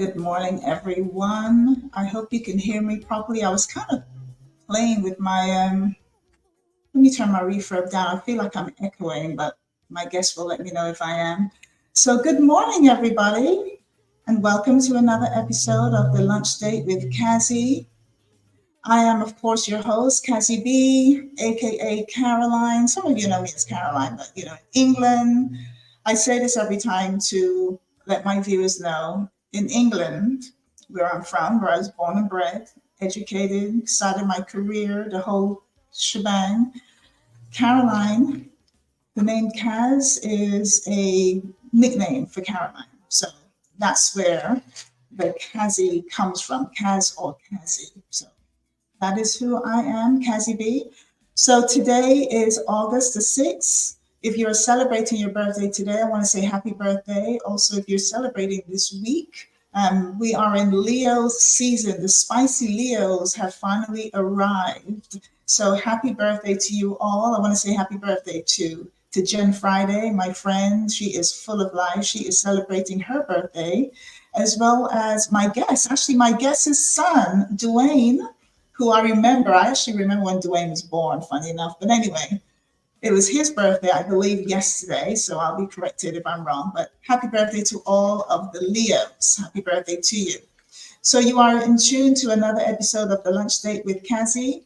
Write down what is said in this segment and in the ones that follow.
Good morning, everyone. I hope you can hear me properly. I was kind of playing with my, let me turn my reverb down. I feel like I'm echoing, but my guest will let me know if I am. So, good morning, everybody, and welcome to another episode of The Lunch Date with Cazzy. I am, of course, your host, Cazzy B, aka Caroline. Some of you know me as Caroline, but in England, I say this every time to let my viewers know. In England, where I'm from, where I was born and bred, educated, started my career, the whole shebang. Caroline, the name Kaz is a nickname for Caroline. So that's where the Cazzy comes from, Kaz or Cazzy. So that is who I am, Cazzy B. So today is August the 6th. If you're celebrating your birthday today, I want to say happy birthday. Also, if you're celebrating this week, we are in Leo's season. The spicy Leos have finally arrived. So happy birthday to you all. I want to say happy birthday to Jen Friday, my friend. She is full of life. She is celebrating her birthday, as well as my guest. Actually, my guest's son, Dwayne, who I actually remember when Dwayne was born, funny enough. But anyway, it was his birthday, I believe, yesterday, so I'll be corrected if I'm wrong. But happy birthday to all of the Leos. Happy birthday to you. So you are in tune to another episode of The Lunch Date with Cazzy.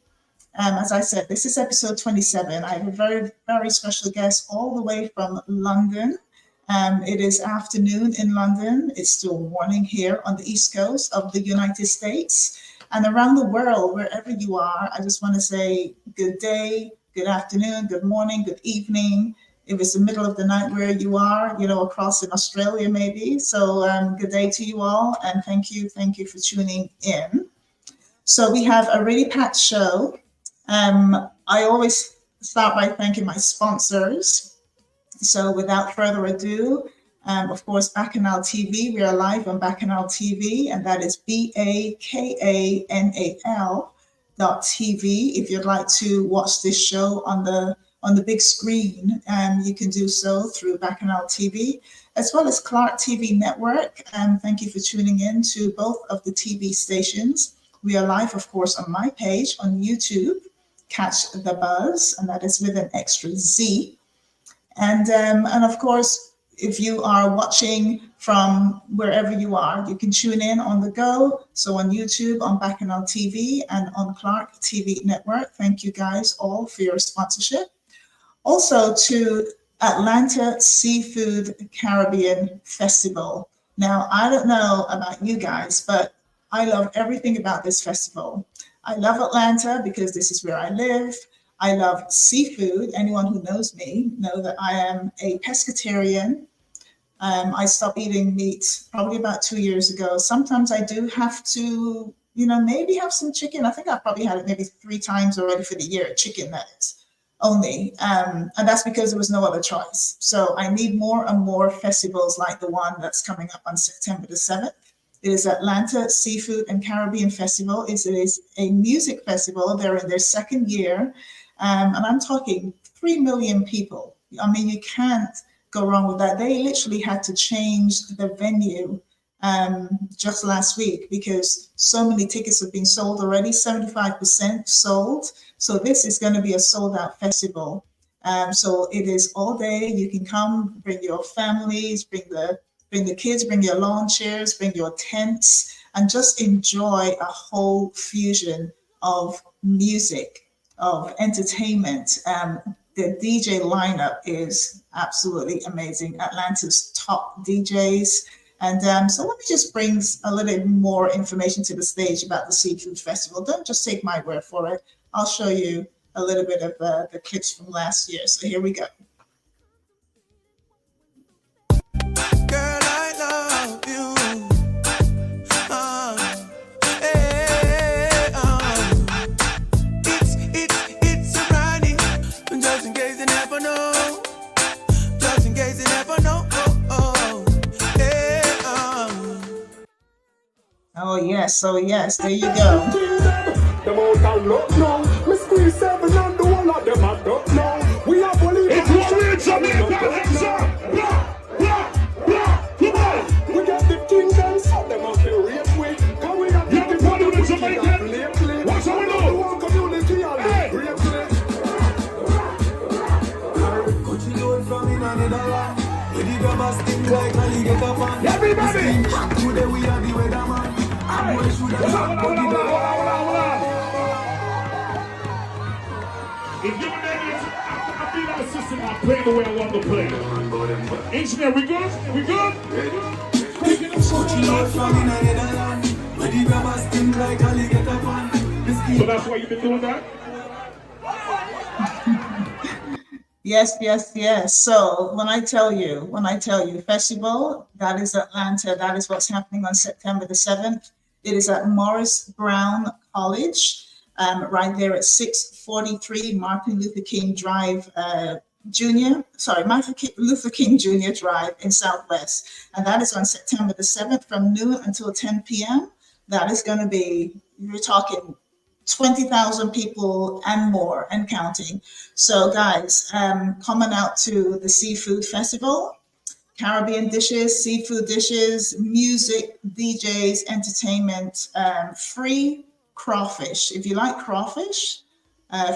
As I said, this is episode 27. I have a very, very special guest all the way from London. It is afternoon in London. It's still morning here on the East Coast of the United States. And around the world, wherever you are, I just want to say good day, good afternoon, good morning, good evening. If it's the middle of the night where you are, across in Australia maybe. So good day to you all, and thank you for tuning in. So we have a really packed show. I always start by thanking my sponsors. So without further ado, of course, Bacchanal TV. We are live on Bacchanal TV, and that is BACANAL.TV. If you'd like to watch this show on the big screen, you can do so through Bacchanal TV, as well as Clark TV Network. Thank you for tuning in to both of the TV stations. We are live, of course, on my page on YouTube, Catch the Buzz, and that is with an extra Z. And of course, if you are watching from wherever you are, you can tune in on the go. So on YouTube, on Bacchanal TV, and on Clark TV Network. Thank you guys all for your sponsorship. Also to Atlanta Seafood Caribbean Festival. Now, I don't know about you guys, but I love everything about this festival. I love Atlanta because this is where I live. I love seafood. Anyone who knows me know that I am a pescatarian. I stopped eating meat probably about 2 years ago. Sometimes I do have to, maybe have some chicken. I think I've probably had it maybe 3 times already for the year, chicken that is, only. And that's because there was no other choice. So I need more and more festivals like the one that's coming up on September the 7th. It is Atlanta Seafood and Caribbean Festival. It is a music festival. They're in their second year. And I'm talking 3 million people. I mean, you can't go wrong with that. They literally had to change the venue just last week because so many tickets have been sold already, 75% sold. So this is going to be a sold out festival. So it is all day. You can come, bring your families, bring the kids, bring your lawn chairs, bring your tents, and just enjoy a whole fusion of music, of entertainment, the DJ lineup is absolutely amazing. Atlanta's top DJs. And so let me just bring a little more information to the stage about the Seafood Festival. Don't just take my word for it. I'll show you a little bit of the clips from last year. So here we go. Girl, I love you. It's a running. Just in case you never know. Just in case you never know. Oh yes, there you go. Them out and look now. Me squeeze 7 and do all of them I don't know. We are bullied. It's warrior Jamaica, hands up. Come on. We got the kingdom, so them up here real quick. Cause we have You have a problem with Jamaica? What's going on? One community and Hey. real quick. Coaching load from in another land. With the grabbers thing like alligator fan. Everybody. Today we are the weatherman. Hey. Boy should have Hold shot on. If you're an idiot, I feel like a system. I play the way I want to play. Engineer, we good? We good? Coaching load from in another land. With the grabbers thing like alligator fan. So that's why you've been doing that? Yes. So when I tell you, festival, that is Atlanta. That is what's happening on September the 7th. It is at Morris Brown College, right there at 643 Martin Luther King Drive, Martin Luther King Jr. Drive in Southwest. And that is on September the 7th from noon until 10 p.m. That is going to be, you're talking 20,000 people and more and counting. So guys, coming out to the Seafood Festival, Caribbean dishes, seafood dishes, music, DJs, entertainment, free crawfish. If you like crawfish,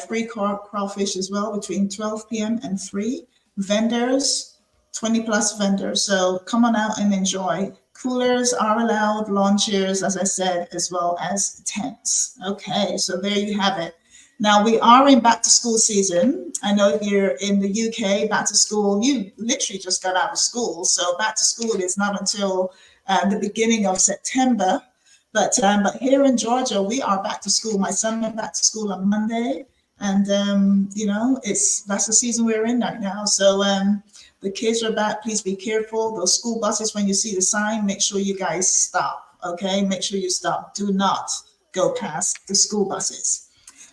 free crawfish as well between 12 p.m. and 3. Vendors, 20 plus vendors. So come on out and enjoy. Coolers are allowed, lawn chairs, as I said, as well as tents. Okay, so there you have it. Now we are in back to school season. I know if you're in the UK, back to school, you literally just got out of school. So back to school is not until the beginning of September. But here in Georgia, we are back to school. My son went back to school on Monday. And, that's the season we're in right now. So the kids are back. Please be careful. Those school buses, when you see the sign, make sure you guys stop. Okay, make sure you stop. Do not go past the school buses.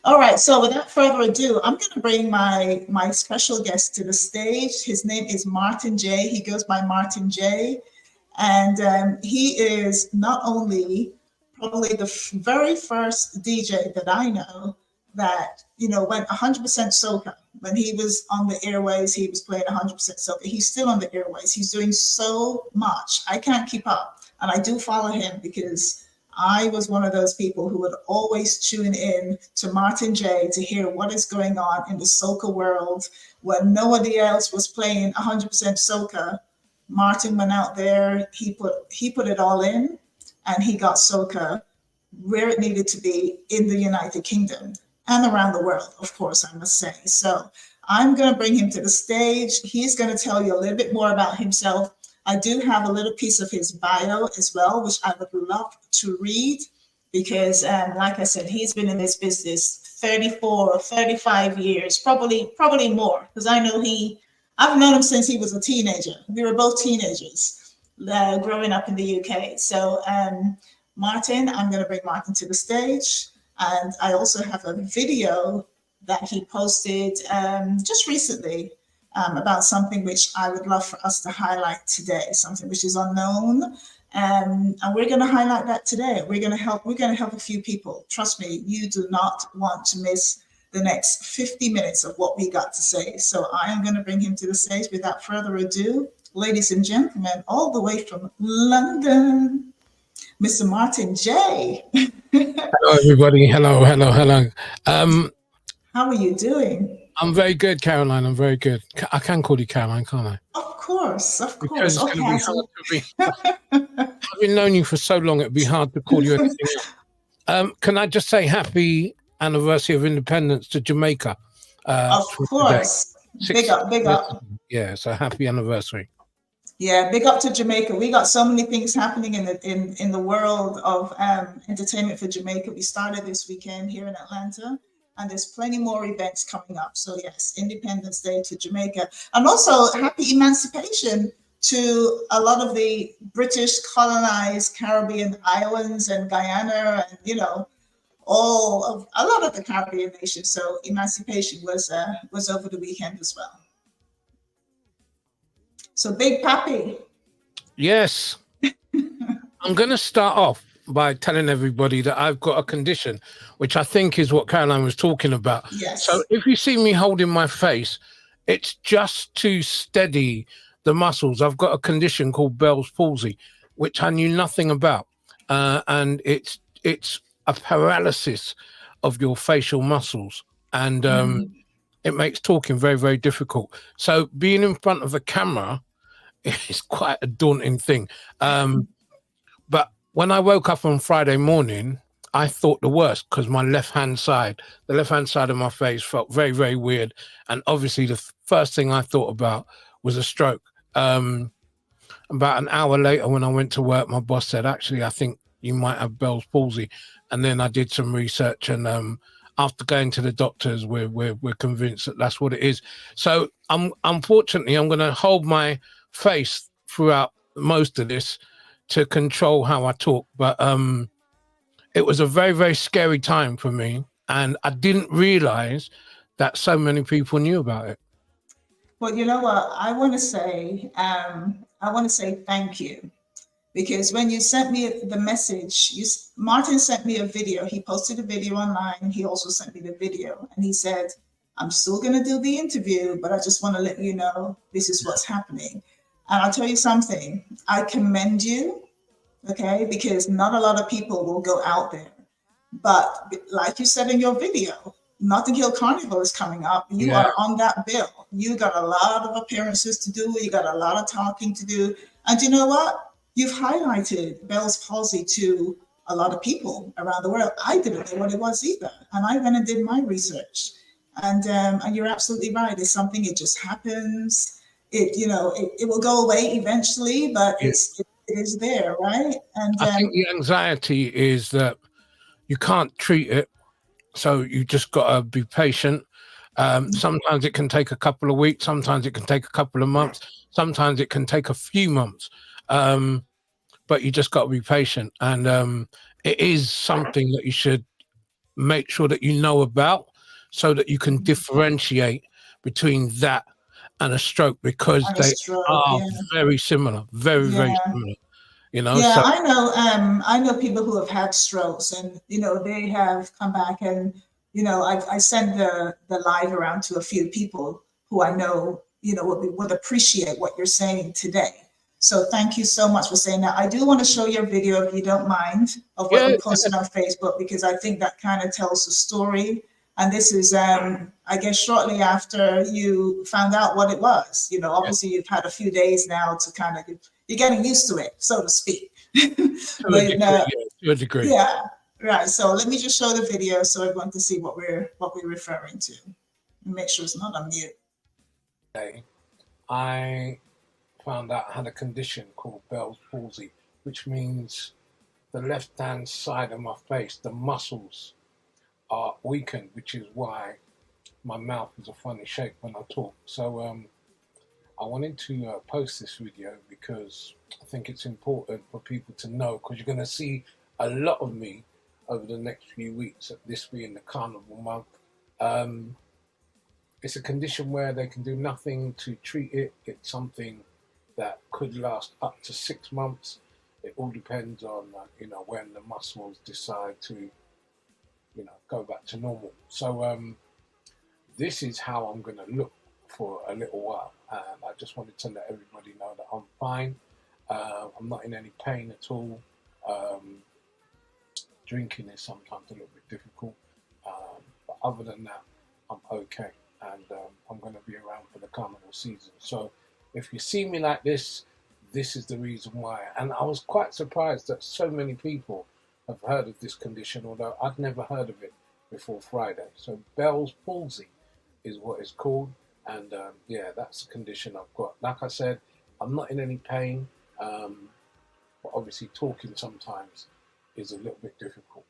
All right, so without further ado, I'm going to bring my special guest to the stage. His name is Martin J. He goes by Martin J. And he is not only probably the very first DJ that I know that, went 100% soca. When he was on the airways, he was playing 100% soca. He's still on the airways. He's doing so much. I can't keep up. And I do follow him because I was one of those people who would always tune in to Martin J to hear what is going on in the soca world. When nobody else was playing 100% soca, Martin went out there, he put it all in, and he got soca where it needed to be in the United Kingdom and around the world, of course, I must say. So I'm going to bring him to the stage. He's going to tell you a little bit more about himself. I do have a little piece of his bio as well, which I would love to read because, like I said, he's been in this business 34 or 35 years, probably more, because I've known him since he was a teenager. We were both teenagers growing up in the UK. So Martin, I'm going to bring Martin to the stage. And I also have a video that he posted just recently about something which I would love for us to highlight today, something which is unknown. And we're going to highlight that today. We're going to help a few people. Trust me, you do not want to miss the next 50 minutes of what we got to say. So I am going to bring him to the stage without further ado. Ladies and gentlemen, all the way from London, Mr. Martin J. Hello, everybody. Hello. How are you doing? I'm very good, Caroline. I'm very good. I can call you Caroline, can't I? Of course. Because it's going to be hard to be. Having known you for so long, it'd be hard to call you anything else. Can I just say happy anniversary of independence to Jamaica? Of course. Big up, big up. Yeah, so happy anniversary. Yeah, big up to Jamaica. We got so many things happening in the world of entertainment for Jamaica. We started this weekend here in Atlanta, and there's plenty more events coming up. So yes, Independence Day to Jamaica, and also happy emancipation to a lot of the British colonized Caribbean islands and Guyana, and a lot of the Caribbean nations. So emancipation was over the weekend as well. So Big Pappy. Yes. I'm going to start off by telling everybody that I've got a condition, which I think is what Caroline was talking about. Yes. So if you see me holding my face, it's just to steady the muscles. I've got a condition called Bell's palsy, which I knew nothing about. And it's a paralysis of your facial muscles. And it makes talking very, very difficult. So being in front of a camera is quite a daunting thing. But when I woke up on Friday morning, I thought the worst because the left hand side of my face felt very, very weird. And obviously the first thing I thought about was a stroke. About an hour later when I went to work, my boss said, actually, I think you might have Bell's palsy. And then I did some research, and after going to the doctors, we're convinced that that's what it is. So unfortunately, I'm going to hold my face throughout most of this to control how I talk. But it was a very, very scary time for me, and I didn't realize that so many people knew about it. Well, you know what? I want to say thank you. Because when you sent me the message, Martin sent me a video. He posted a video online. He also sent me the video. And he said, I'm still going to do the interview, but I just want to let you know this is what's happening. And I'll tell you something. I commend you, okay? Because not a lot of people will go out there. But like you said in your video, Notting Hill Carnival is coming up. You are on that bill. You got a lot of appearances to do. You got a lot of talking to do. And you know what? You've highlighted Bell's palsy to a lot of people around the world. I didn't know what it was either. And I went and did my research. And you're absolutely right. It's something, it just happens. It will go away eventually, but it is there, right? And I think the anxiety is that you can't treat it. So you just got to be patient. Sometimes it can take a couple of weeks. Sometimes it can take a couple of months. Sometimes it can take a few months. But you just got to be patient. And it is something that you should make sure that you know about so that you can differentiate between that and a stroke, because they are very similar, very, very similar. Yeah, I know people who have had strokes, and they have come back, and I send the live around to a few people who I know would appreciate what you're saying today. So thank you so much for saying that. I do want to show your video, if you don't mind, of what you posted on Facebook, because I think that kind of tells the story. And this is, I guess, shortly after you found out what it was. Obviously you've had a few days now to kind of, you're getting used to it, so to speak. To a degree. Yeah, right. So let me just show the video so everyone can see what we're referring to. Make sure it's not on mute. I found out I had a condition called Bell's palsy, which means the left-hand side of my face, the muscles are weakened, which is why my mouth is a funny shape when I talk. So I wanted to post this video because I think it's important for people to know, because you're going to see a lot of me over the next few weeks, this being the Carnival month. It's a condition where they can do nothing to treat it. It's something that could last up to 6 months. It all depends on when the muscles decide to go back to normal. So this is how I'm going to look for a little while. And I just wanted to let everybody know that I'm fine. I'm not in any pain at all. Drinking is sometimes a little bit difficult. But other than that, I'm okay. And I'm going to be around for the Carnival season. So if you see me like this, this is the reason why. And I was quite surprised that so many people have heard of this condition, although I'd never heard of it before Friday. So Bell's palsy is what it's called. And yeah, that's a condition I've got. Like I said, I'm not in any pain, but obviously talking sometimes is a little bit difficult.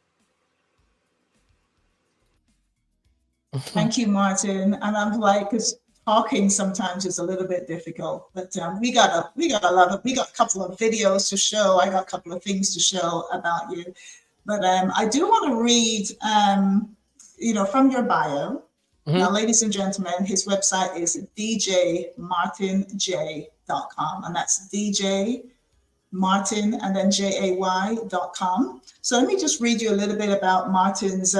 Thank you, Martin. And I'm like, because talking sometimes is a little bit difficult, but we got a couple of videos to show. I got a couple of things to show about you, but I do want to read, from your bio. Now, ladies and gentlemen, his website is djmartinj.com, and that's DJ Martin and then JAY.com. So let me just read you a little bit about Martin's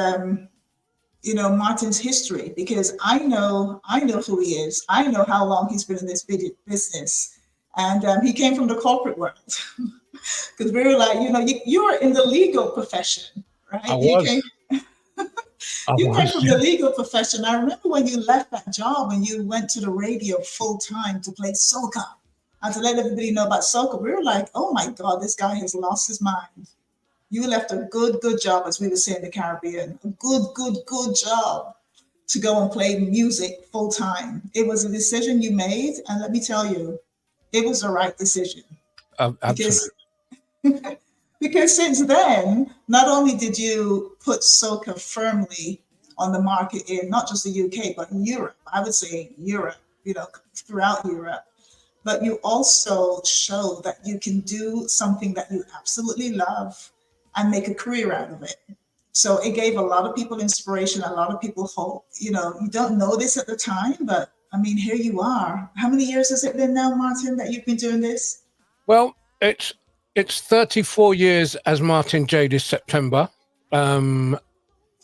Martin's history, because I know who he is. I know how long he's been in this business, and he came from the corporate world. Because we were like, you were in the legal profession, right? You came from the legal profession. I remember when you left that job and you went to the radio full time to play soca and to let everybody know about soca. We were like, oh my God, this guy has lost his mind. You left a good job, as we would say in the Caribbean, a good job to go and play music full time. It was a decision you made, and let me tell you, it was the right decision. Absolutely. Because since then, not only did you put soca firmly on the market in not just the UK, but in Europe, I would say Europe, throughout Europe, but you also showed that you can do something that you absolutely love and make a career out of it. So it gave a lot of people inspiration, a lot of people hope. You don't know this at the time, but I mean, here you are. How many years has it been now, Martin, that you've been doing this? Well, it's 34 years as Martin J this September. And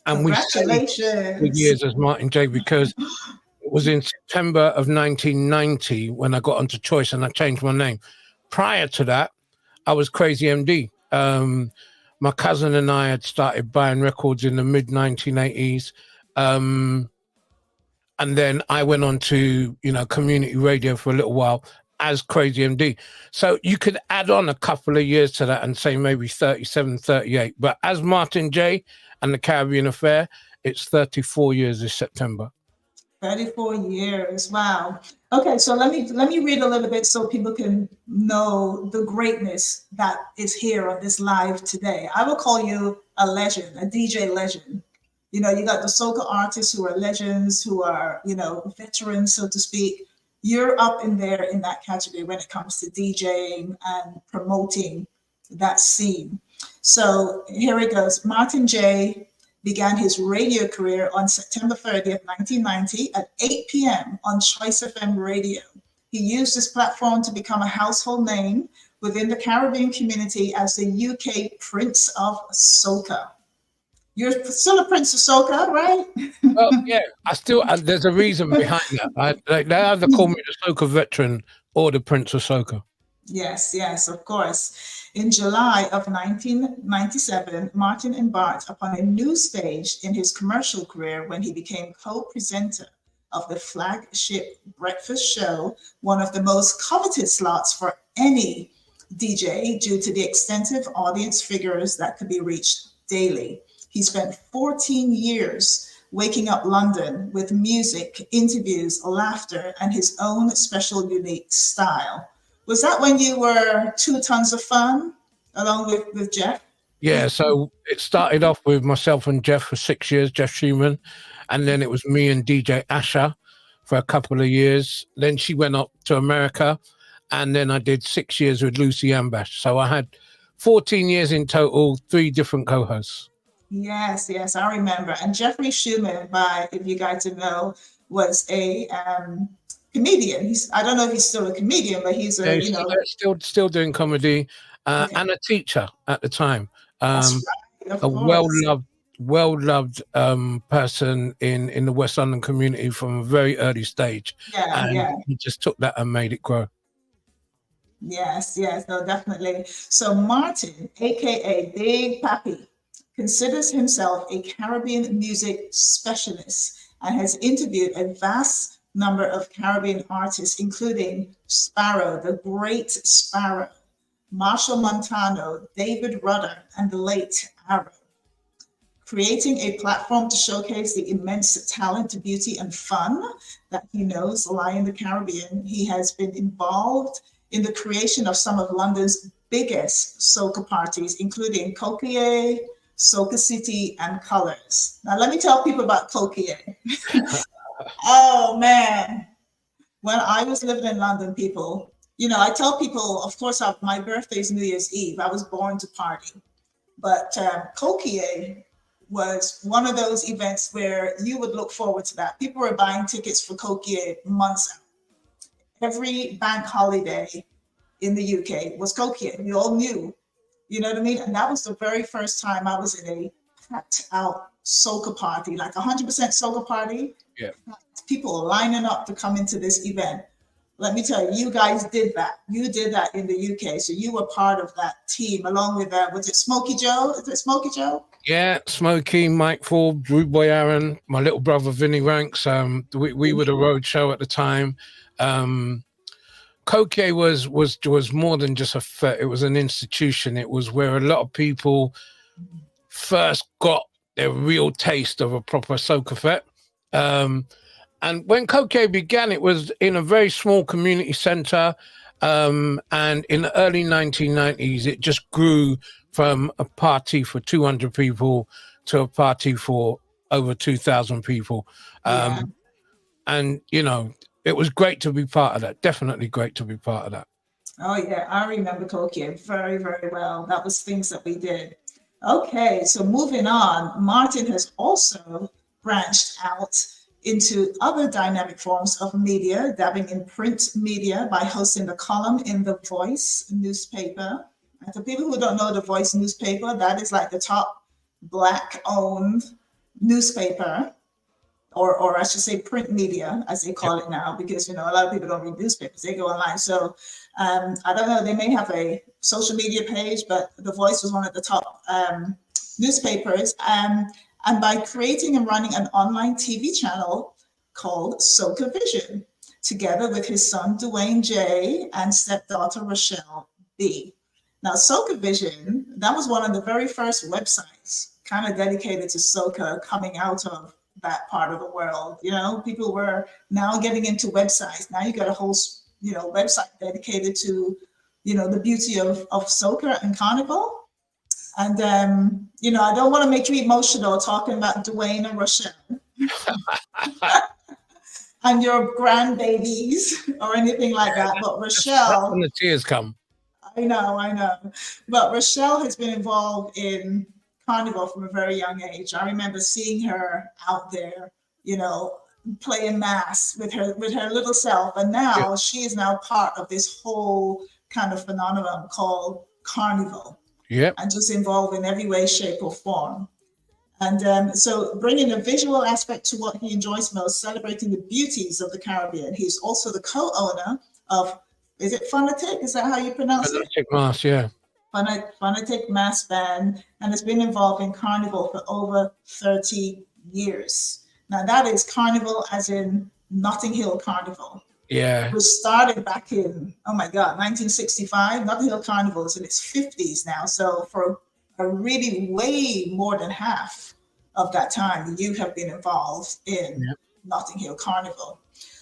congratulations. We years as Martin J because it was in September of 1990 when I got onto Choice and I changed my name. Prior to that, I was Crazy MD. My cousin and I had started buying records in the mid-1980s. And then I went on to, community radio for a little while as Crazy MD. So you could add on a couple of years to that and say maybe 37, 38. But as Martin J and the Caribbean Affair, it's 34 years this September. 34 years. Wow. Okay, so let me read a little bit so people can know the greatness that is here on this live today. I will call you a legend, a DJ legend. You got the soca artists who are legends, who are, veterans, so to speak. You're up in there in that category when it comes to DJing and promoting that scene. So here it goes. Martin J began his radio career on September 30th, 1990 at 8 p.m. on Choice FM radio. He used this platform to become a household name within the Caribbean community as the UK Prince of Soca. You're still a Prince of Soca, right? Well, yeah, there's a reason behind that. They either call me the Soca veteran or the Prince of Soca. Yes, of course. In July of 1997, Martin embarked upon a new stage in his commercial career when he became co-presenter of the flagship breakfast show, one of the most coveted slots for any DJ due to the extensive audience figures that could be reached daily. He spent 14 years waking up London with music, interviews, laughter, and his own special, unique style. Was that when you were 2 Tons of Fun along with Jeff? Yeah, so it started off with myself and Jeff for 6 years, Jeff Schumann, and then it was me and DJ Asha for a couple of years. Then she went up to America, and then I did 6 years with Lucy Ambash. So I had 14 years in total, 3 different co-hosts. Yes, I remember. And Jeffrey Schumann, if you guys didn't know, was a comedian. I don't know if he's still a comedian, but he's still doing comedy and a teacher at the time. That's right, a well-loved person in the West London community from a very early stage. He just took that and made it grow. Yes, no, definitely. So Martin, aka Big Pappy, considers himself a Caribbean music specialist and has interviewed a vast number of Caribbean artists, including Sparrow, the great Sparrow, Marshall Montano, David Rudder, and the late Arrow. creating a platform to showcase the immense talent, beauty, and fun that he knows lie in the Caribbean. He has been involved in the creation of some of London's biggest soca parties, including Coquille, Soca City, and Colors. Now, let me tell people about Coquille. Oh, man. When I was living in London, people, you know, I tell people, of course, my birthday is New Year's Eve. I was born to party. But Coquille was one of those events where you would look forward to that. People were buying tickets for Coquille months out. Every bank holiday in the UK was Coquille. We all knew, you know what I mean? And that was the very first time I was in a packed out soca party, like 100% soca party. Yeah. People lining up to come into this event. Let me tell you, you guys did that. You did that in the UK. So you were part of that team along with, was it Smokey Joe? Is it Smokey Joe? Yeah, Smokey, Mike Forbes, Rude Boy Aaron, my little brother Vinnie Ranks. We were the road show at the time. Coquille was more than just a fete. It was an institution. It was where a lot of people first got their real taste of a proper soca fete. And when Coquille began, it was in a very small community center. And in the early 1990s, it just grew from a party for 200 people to a party for over 2,000 people. And, you know, it was great to be part of that. Definitely great to be part of that. Oh, yeah. I remember Coquille very, very well. That was things that we did. Okay. So moving on, Martin has also branched out into other dynamic forms of media, dabbing in print media by hosting the column in The Voice newspaper. And for people who don't know The Voice newspaper, that is like the top Black-owned newspaper, or I should say print media, as they call it now, because, you know, a lot of people don't read newspapers, they go online. So I don't know, they may have a social media page, but The Voice was one of the top newspapers. And by creating and running an online TV channel called Soca Vision, together with his son, Dwayne J., and stepdaughter, Rochelle B. Now, Soca Vision, that was one of the very first websites kind of dedicated to soca coming out of that part of the world. You know, people were now getting into websites. Now you got a whole, you know, website dedicated to, you know, the beauty of soca and Carnival. And, you know, I don't want to make you emotional talking about Dwayne and Rochelle and your grandbabies or anything like that. But Rochelle, when the tears come. I know. But Rochelle has been involved in Carnival from a very young age. I remember seeing her out there, you know, playing mass with her little self. And now she is now part of this whole kind of phenomenon called Carnival. Yep. And just involved in every way, shape, or form. And so bringing a visual aspect to what he enjoys most, celebrating the beauties of the Caribbean. He's also the co-owner of, is it Funatik? Is that how you pronounce it? Funatik Mas, yeah. Funatik Mas Band, and has been involved in Carnival for over 30 years. Now that is Carnival as in Notting Hill Carnival. Yeah. It was started back in, 1965. Notting Hill Carnival is in its 50s now. So for a really way more than half of that time, you have been involved in Notting Hill Carnival.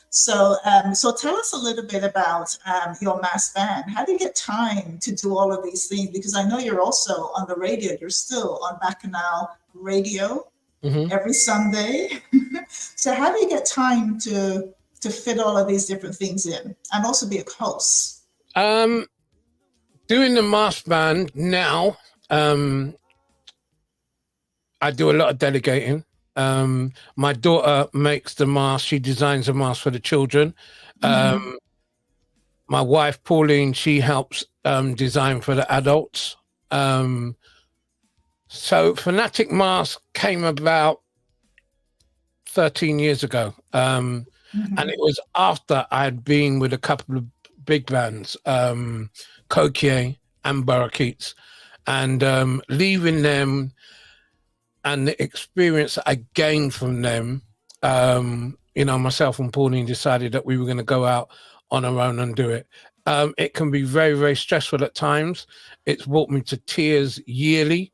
So tell us a little bit about your mass band. How do you get time to do all of these things? Because I know you're also on the radio. You're still on Bacchanal Radio every Sunday. So how do you get time to fit all of these different things in and also be a host? Doing the mass band now, I do a lot of delegating. My daughter makes the mask. She designs a mask for the children. My wife, Pauline, she helps design for the adults. So Funatik Mas came about 13 years ago. And it was after I had been with a couple of big bands, Coquille and Barrakeets, and leaving them and the experience that I gained from them, you know, myself and Pauline decided that we were going to go out on our own and do it. It can be very, very stressful at times. It's brought me to tears yearly.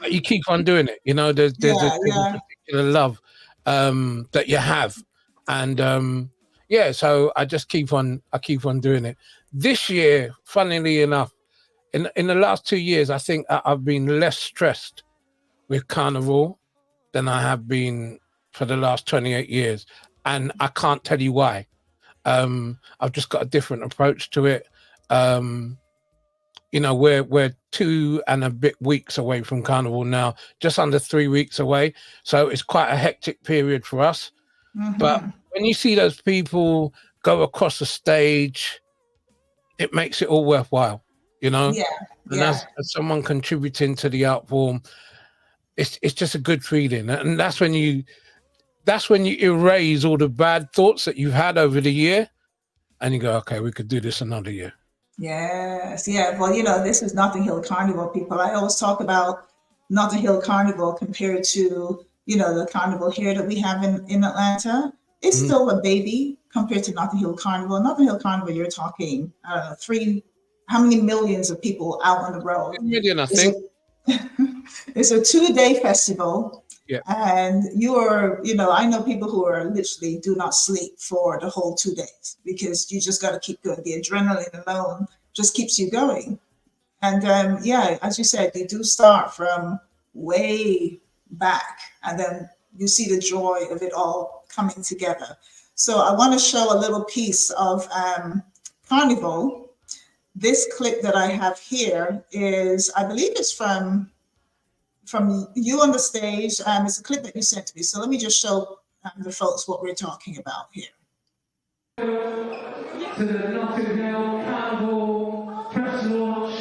but you keep on doing it. You know, there's a particular love that you have, and yeah. So I keep on doing it. This year, funnily enough, in the last 2 years, I think I've been less stressed with Carnival than I have been for the last 28 years, and I can't tell you why. I've just got a different approach to it. You know, we're 2 and a bit weeks away from Carnival now, just under 3 weeks away. So it's quite a hectic period for us. But when you see those people go across the stage, it makes it all worthwhile, you know? And as someone contributing to the art form, it's just a good feeling. And that's when you erase all the bad thoughts that you've had over the year and you go, okay, we could do this another year. Yes, yeah. Well, you know, this is Notting Hill Carnival, people. I always talk about Notting Hill Carnival compared to, you know, the carnival here that we have in Atlanta. It's still a baby compared to Notting Hill Carnival. Notting Hill Carnival, you're talking, how many millions of people out on the road? 1 million, I think. It's a 2-day festival. Yeah. And you know, I know people who are literally do not sleep for the whole 2 days because you just got to keep going. The adrenaline alone just keeps you going. And yeah, as you said, you do start from way back and then you see the joy of it all coming together. So I want to show a little piece of Carnival. This clip that I have here is, I believe it's from you on the stage. It's a clip that you sent to me. So let me just show the folks what we're talking about here. To the Notting Hill Carnival press launch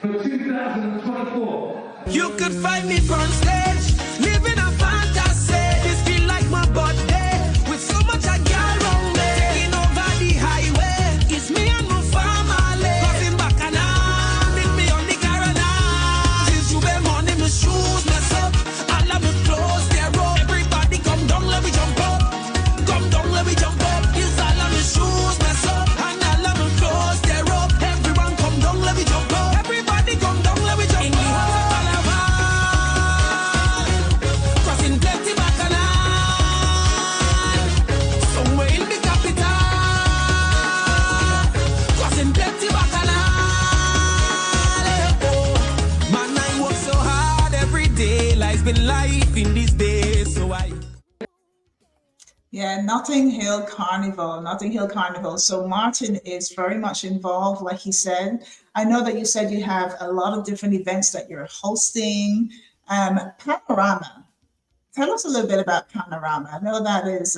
for 2024. You could find me on stage, living a fantasy. This feel like my birthday, with so much I got wrong me. Taking over the highway, it's me and my family. Coughing back and I meet me on the caroline. Since you been morning, my shoes mess up, all of my clothes tear up. Everybody come down, let me jump up. Come down, let me jump up. It's all of my shoes mess up, and all of my clothes tear up. Everyone come down, let me jump up. Everybody come down, let me jump up. Been life in these days, so Yeah, Notting Hill Carnival. So Martin is very much involved, like he said. I know that you said you have a lot of different events that you're hosting. Panorama. Tell us a little bit about Panorama. I know that is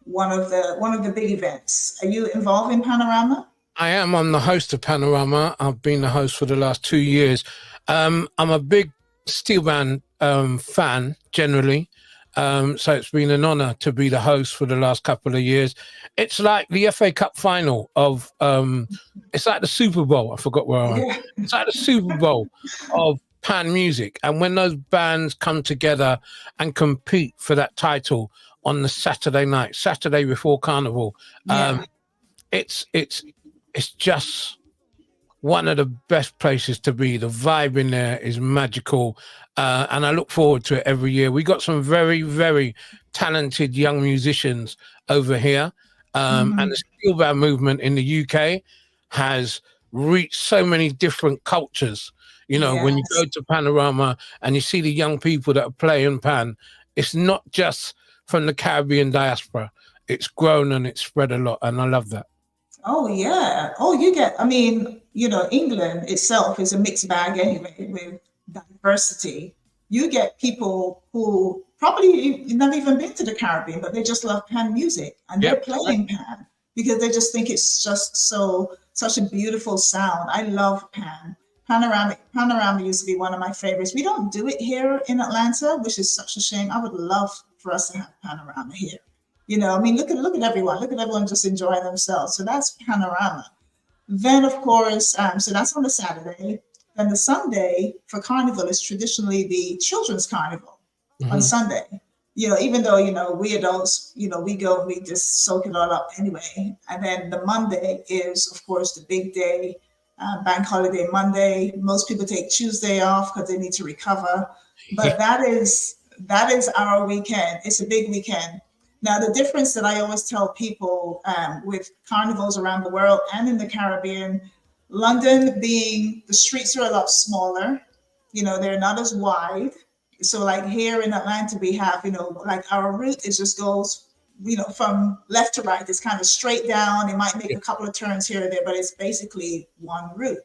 one of the big events. Are you involved in Panorama? I am. I'm the host of Panorama. I've been the host for the last 2 years. I'm a big steel band fan generally, so it's been an honor to be the host for the last couple of years. It's like the FA Cup final of it's like the Super Bowl. I forgot where I am. Yeah. It's like the Super Bowl of pan music, and when those bands come together and compete for that title on the Saturday before Carnival, it's just one of the best places to be. The vibe in there is magical, and I look forward to it every year. We got some very, very talented young musicians over here, and the steel band movement in the UK has reached so many different cultures. You know, when you go to Panorama and you see the young people that are playing pan, it's not just from the Caribbean diaspora. It's grown and it's spread a lot, and I love that. Oh, yeah. Oh, I mean, you know, England itself is a mixed bag anyway with diversity. You get people who probably never even been to the Caribbean, but they just love pan music and they're playing pan because they just think it's just such a beautiful sound. I love pan. Panorama used to be one of my favorites. We don't do it here in Atlanta, which is such a shame. I would love for us to have Panorama here. You know, I mean, look at everyone. Look at everyone just enjoying themselves. So that's Panorama. Then, of course, so that's on the Saturday. Then the Sunday for Carnival is traditionally the Children's Carnival on Sunday. You know, even though, you know, we adults, you know, we go and we just soak it all up anyway. And then the Monday is, of course, the big day bank holiday Monday. Most people take Tuesday off because they need to recover. But that is our weekend. It's a big weekend. Now, the difference that I always tell people with carnivals around the world and in the Caribbean, London being, the streets are a lot smaller, they're not as wide. So like here in Atlanta, we have, like our route is just goes, from left to right. It's kind of straight down. It might make a couple of turns here or there, but it's basically one route.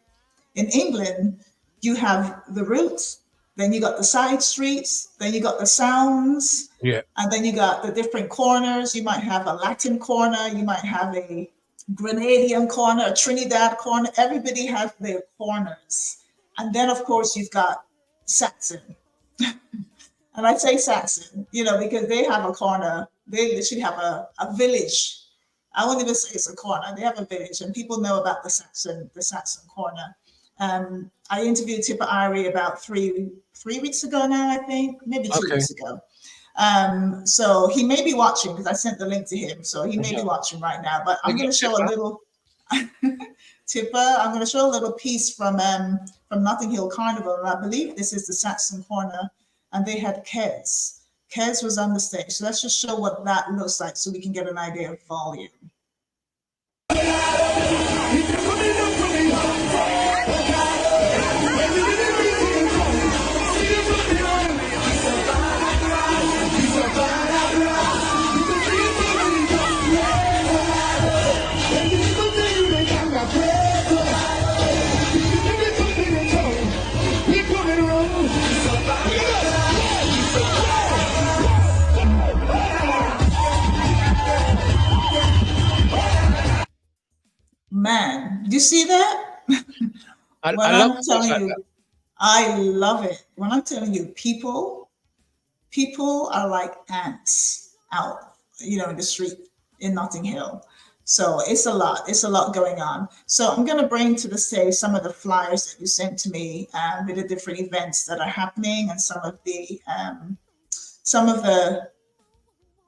In England, you have the routes, then you got the side streets, then you got the sounds, and then you got the different corners. You might have a Latin corner, you might have a Grenadian corner, a Trinidad corner. Everybody has their corners. And then, of course, you've got Saxon. And I say Saxon, because they have a corner. They literally have a village. I won't even say it's a corner. They have a village, and people know about the Saxon corner. I interviewed Tipper Irie about three weeks ago now, I think, maybe 2 weeks ago. So he may be watching because I sent the link to him. So he may be watching right now. But I'm going to show a little Tipper. I'm going to show a little piece from Notting Hill Carnival, and I believe this is the Saxon corner. And they had Kez. Kez was on the stage. So let's just show what that looks like so we can get an idea of volume. Man, do you see that? I love it. When I'm telling you, people are like ants out, in the street in Notting Hill. So it's a lot going on. So I'm going to bring to the stage some of the flyers that you sent to me with the different events that are happening and some of the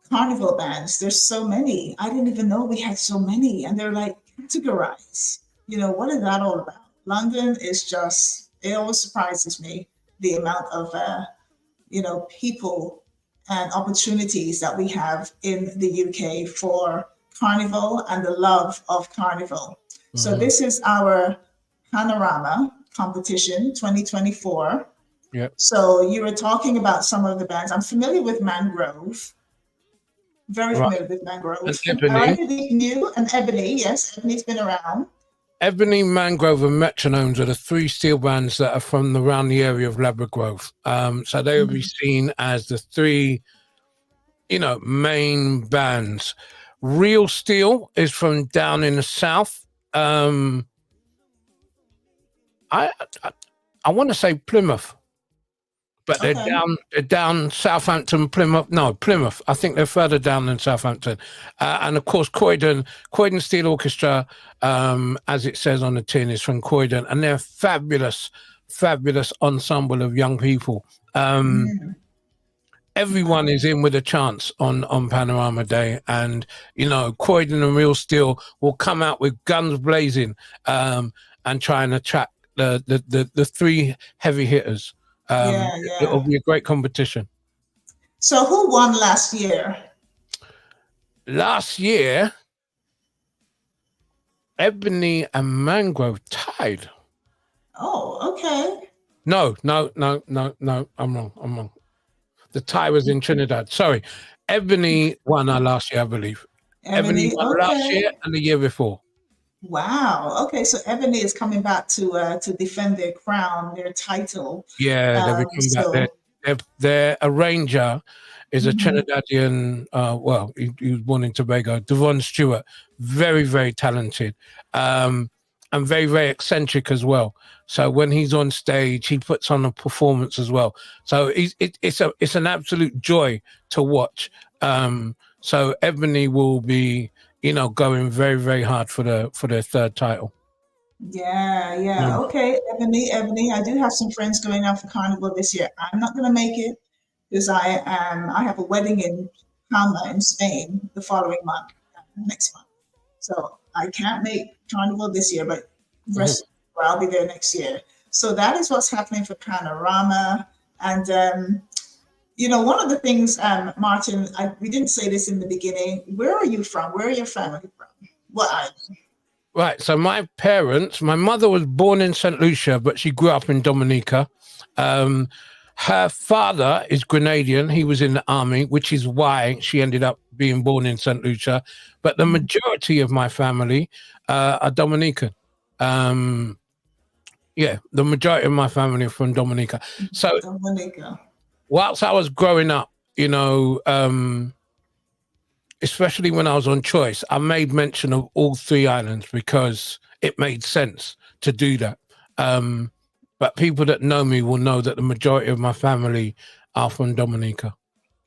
carnival bands. There's so many. I didn't even know we had so many, and they're like categorized. What is that all about? London is just, it always surprises me the amount of people and opportunities that we have in the UK for Carnival and the love of Carnival. Mm-hmm. So this is our Panorama competition 2024. Yep. So you were talking about some of the bands. I'm familiar with Mangrove. Very familiar with Mangrove. Anything new? And Ebony, yes, Ebony's been around. Ebony, Mangrove, and Metronomes are the three steel bands that are from around the area of Ladbroke Grove. So they will be seen as the three, main bands. Real Steel is from down in the south. I want to say Plymouth. But they're down Southampton, Plymouth. No, Plymouth. I think they're further down than Southampton. And of course, Croydon Steel Orchestra, as it says on the tin, is from Croydon. And they're fabulous ensemble of young people. Everyone is in with a chance on Panorama Day. And, Croydon and Real Steel will come out with guns blazing and try and attract the three heavy hitters. It'll be a great competition. So who won last year? Last year, Ebony and Mangrove tied. Oh, okay. No. I'm wrong. The tie was in Trinidad. Sorry. Ebony won last year, I believe. Ebony won last year and the year before. Wow. Okay, so Ebony is coming back to defend their crown, their title. Yeah, they'll be coming back. Their arranger is a Trinidadian. He was born in Tobago. Devon Stewart, very, very talented, and very, very eccentric as well. So when he's on stage, he puts on a performance as well. So it's an absolute joy to watch. So Ebony will be, going very, very hard for their third title. Yeah. Okay, Ebony. I do have some friends going out for Carnival this year. I'm not going to make it because I have a wedding in Palma in Spain the following month, next month. So I can't make Carnival this year, but rest I'll be there next year. So that is what's happening for Panorama. And, one of the things, Martin, we didn't say this in the beginning. Where are you from? Where are your family from? What island? Right. So my mother was born in St. Lucia, but she grew up in Dominica. Her father is Grenadian. He was in the army, which is why she ended up being born in St. Lucia. But the majority of my family are Dominican. The majority of my family are from Dominica. So Dominica. Whilst I was growing up, especially when I was on Choice, I made mention of all three islands because it made sense to do that. But people that know me will know that the majority of my family are from Dominica.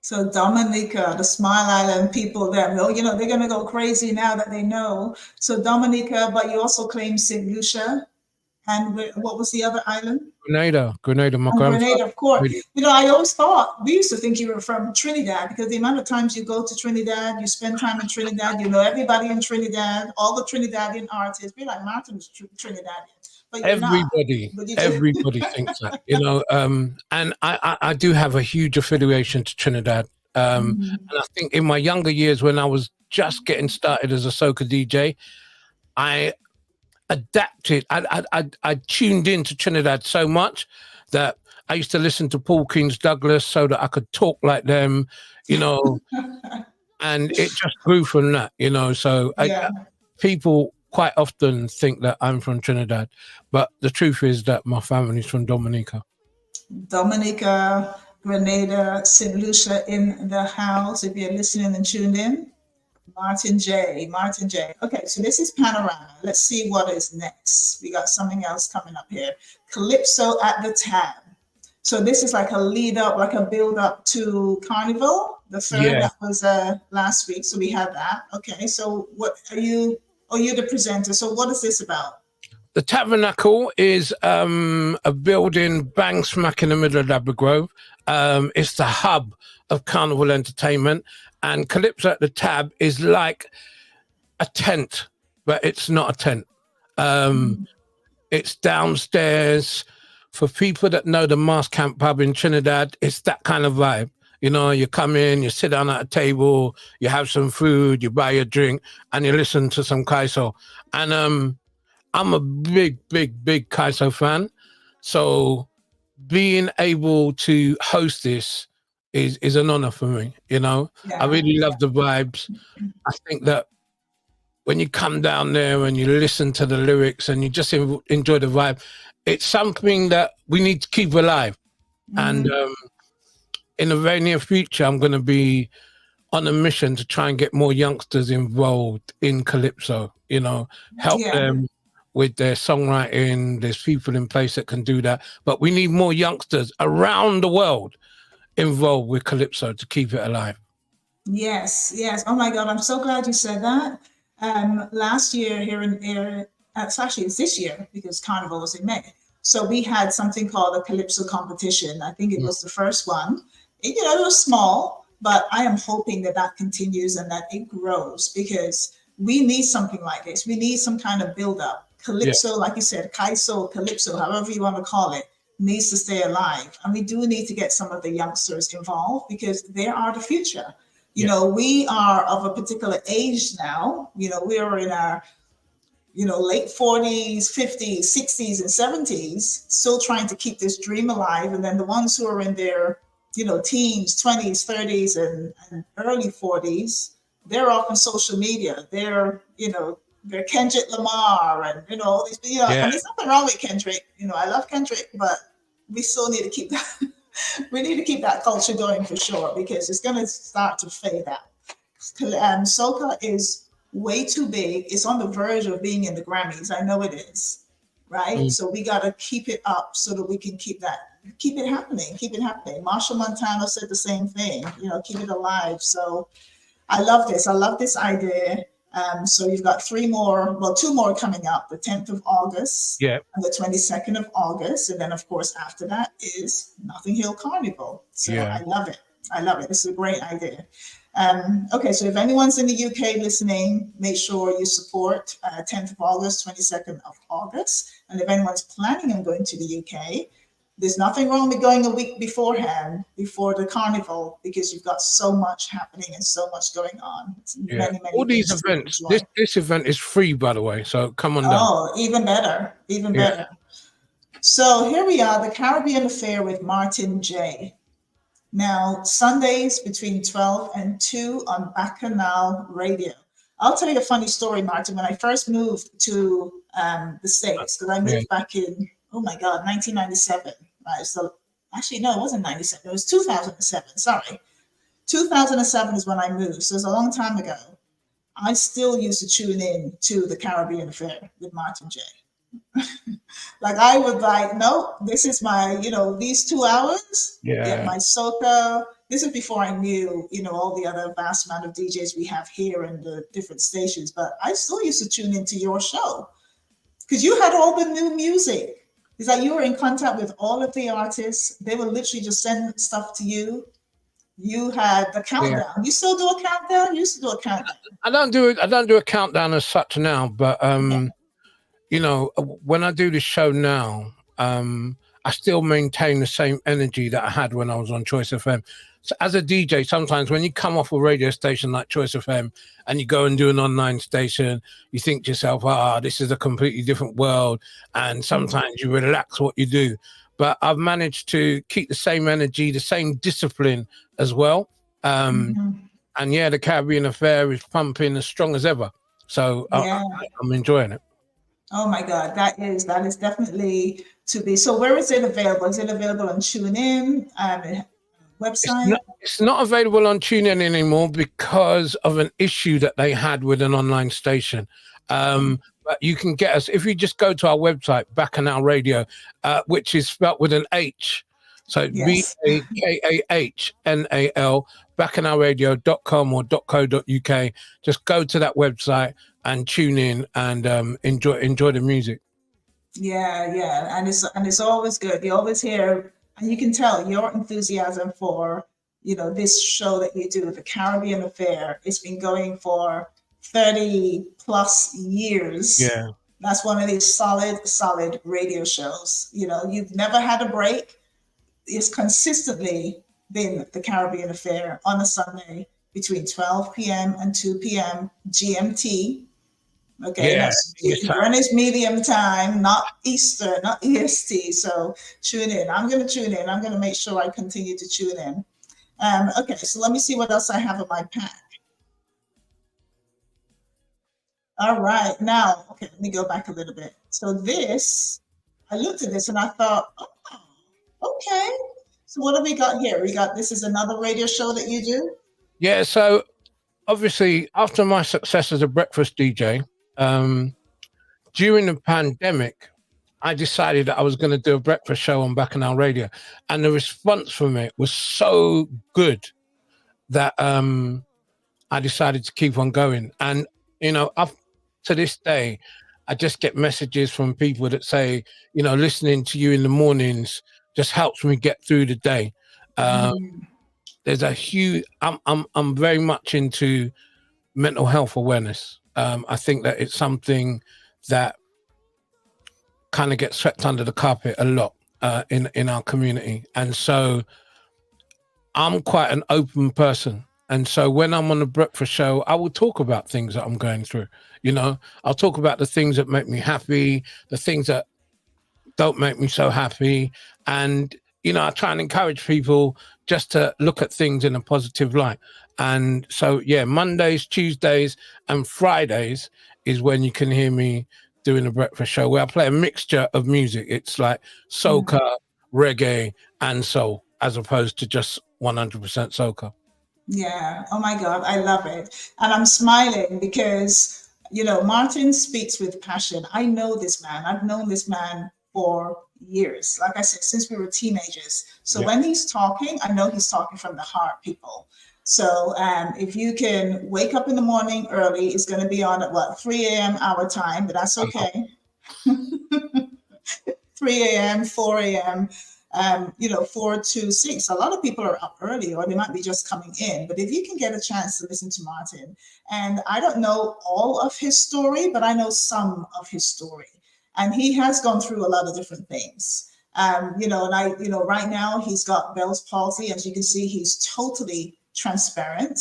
So Dominica, the Smile Island people there, they're going to go crazy now that they know. So Dominica, but you also claim St. Lucia. And what was the other island? Grenada, my grandfather. Grenada, of course. I always thought, we used to think you were from Trinidad because the amount of times you go to Trinidad, you spend time in Trinidad, you know everybody in Trinidad, all the Trinidadian artists. Be like, Martin was Trinidadian. But everybody thinks that, and I do have a huge affiliation to Trinidad. And I think in my younger years when I was just getting started as a soca DJ, I adapted. I tuned into Trinidad so much that I used to listen to Paul King's Douglas so that I could talk like them, and it just grew from that, So people quite often think that I'm from Trinidad, but the truth is that my family's from Dominica. Dominica, Grenada, St. Lucia in the house. If you're listening and tuned in, Martin J. Okay, so this is Panorama. Let's see what is next. We got something else coming up here. Calypso at the Tab. So this is like a lead up, like a build up to Carnival, the third that was last week. So we have that. Okay, so what are you? Oh, you're the presenter. So what is this about? The Tabernacle is a building bang smack in the middle of Abergrove. It's the hub of Carnival entertainment. And Calypso at the Tab is like a tent, but it's not a tent. It's downstairs. For people that know the Mars Camp pub in Trinidad, it's that kind of vibe. You come in, you sit down at a table, you have some food, you buy a drink, and you listen to some Kaiso. And I'm a big Kaiso fan. So being able to host this is an honor for me, I really love the vibes. I think that when you come down there and you listen to the lyrics and you just enjoy the vibe, it's something that we need to keep alive. And in the very near future, I'm going to be on a mission to try and get more youngsters involved in Calypso, help them with their songwriting. There's people in place that can do that, but we need more youngsters around the world involved with Calypso to keep it alive. Yes. Oh my God, I'm so glad you said that. Last year it's this year because Carnival was in May. So we had something called a Calypso competition. I think it was the first one. It was small, but I am hoping that continues and that it grows because we need something like this. We need some kind of build up. Calypso, like you said, Kaiso, Calypso, however you want to call it, needs to stay alive. And we do need to get some of the youngsters involved because they are the future. We are of a particular age now. We are in our, late 40s, 50s, 60s, and 70s, still trying to keep this dream alive. And then the ones who are in their, teens, 20s, 30s, and early 40s, they're off on social media. They're Kendrick Lamar and, all these, and there's nothing wrong with Kendrick. I love Kendrick, but we still need to keep that. We need to keep that culture going for sure because it's going to start to fade out. Soca is way too big. It's on the verge of being in the Grammys. I know it is, right? So we got to keep it up so that we can keep it happening. Marshall Montano said the same thing, keep it alive. So I love this. I love this idea. So you've got two more coming up, the 10th of August and the 22nd of August. And then, of course, after that is Notting Hill Carnival. So I love it. This is a great idea. Okay, so if anyone's in the UK listening, make sure you support 10th of August, 22nd of August. And if anyone's planning on going to the UK, there's nothing wrong with going a week beforehand, before the carnival, because you've got so much happening and so much going on. It's Yeah. many All these things to events. enjoy. This event is free, by the way. So come on down. Oh, even better, even Yeah. better. So here we are, the Caribbean Affair with Martin J. Now, Sundays between 12 and 2 on Bacchanal Radio. I'll tell you a funny story, Martin. When I first moved to the States, because I moved back in, oh my God, 1997. Right? So actually, no, it wasn't 97. It was 2007. Sorry. 2007 is when I moved. So it's a long time ago. I still used to tune in to the Caribbean Affair with Martin J. Like I would like, no, this is my, these 2 hours, get my soca. This is before I knew, all the other vast amount of DJs we have here and the different stations, but I still used to tune into your show because you had all the new music. It's like you were in contact with all of the artists. They would literally just send stuff to you. You had the countdown. Yeah. You still do a countdown? You used to do a countdown. I don't do a countdown as such now, but when I do this show now, I still maintain the same energy that I had when I was on Choice FM. So as a DJ, sometimes when you come off a radio station like Choice FM and you go and do an online station, you think to yourself, this is a completely different world. And sometimes you relax what you do. But I've managed to keep the same energy, the same discipline as well. And yeah, the Caribbean Affair is pumping as strong as ever. So I'm enjoying it. Oh my God, that is definitely to be. So where is it available? Is it available on TuneIn, website? It's not available on TuneIn anymore because of an issue that they had with an online station. But you can get us if you just go to our website, Bacchanal Radio, which is spelled with an H. So yes. BAKAHNAL, bacchanalradio.com or .co.uk. Just go to that website and tune in and enjoy the music. Yeah, and it's always good. You always hear, and you can tell your enthusiasm for this show that you do, the Caribbean Affair. It's been going for 30 plus years. Yeah, that's one of these solid radio shows. You've never had a break. It's consistently been the Caribbean Affair on a Sunday between 12 p.m. and 2 p.m. GMT. Okay, that's Greenwich Medium Time, not Eastern, not EST. So tune in. I'm going to tune in. I'm going to make sure I continue to tune in. Okay, so let me see what else I have in my pack. All right, now, okay, let me go back a little bit. So this, I looked at this and I thought, okay. So what have we got here? This is another radio show that you do? Yeah, so obviously after my success as a breakfast DJ, during the pandemic, I decided that I was going to do a breakfast show on Bacchanal Radio. And the response from it was so good that I decided to keep on going. And, up to this day, I just get messages from people that say, listening to you in the mornings just helps me get through the day. There's a huge, I'm very much into mental health awareness. I think that it's something that kind of gets swept under the carpet a lot in our community. And so I'm quite an open person. And so when I'm on a breakfast show, I will talk about things that I'm going through. I'll talk about the things that make me happy, the things that don't make me so happy. And, I try and encourage people just to look at things in a positive light. And so, yeah, Mondays, Tuesdays, and Fridays is when you can hear me doing a breakfast show where I play a mixture of music. It's like soca, reggae, and soul, as opposed to just 100% soca. Yeah. Oh my God, I love it. And I'm smiling because, Martin speaks with passion. I know this man. I've known this man for years. Like I said, since we were teenagers. So when he's talking, I know he's talking from the heart, people. So if you can wake up in the morning early, it's going to be on at 3 a.m. our time, but that's okay. 3 a.m., 4 a.m. 4 to 6. A lot of people are up early, or they might be just coming in. But if you can get a chance to listen to Martin, and I don't know all of his story, but I know some of his story, and he has gone through a lot of different things. Right now he's got Bell's palsy. As you can see, he's totally transparent.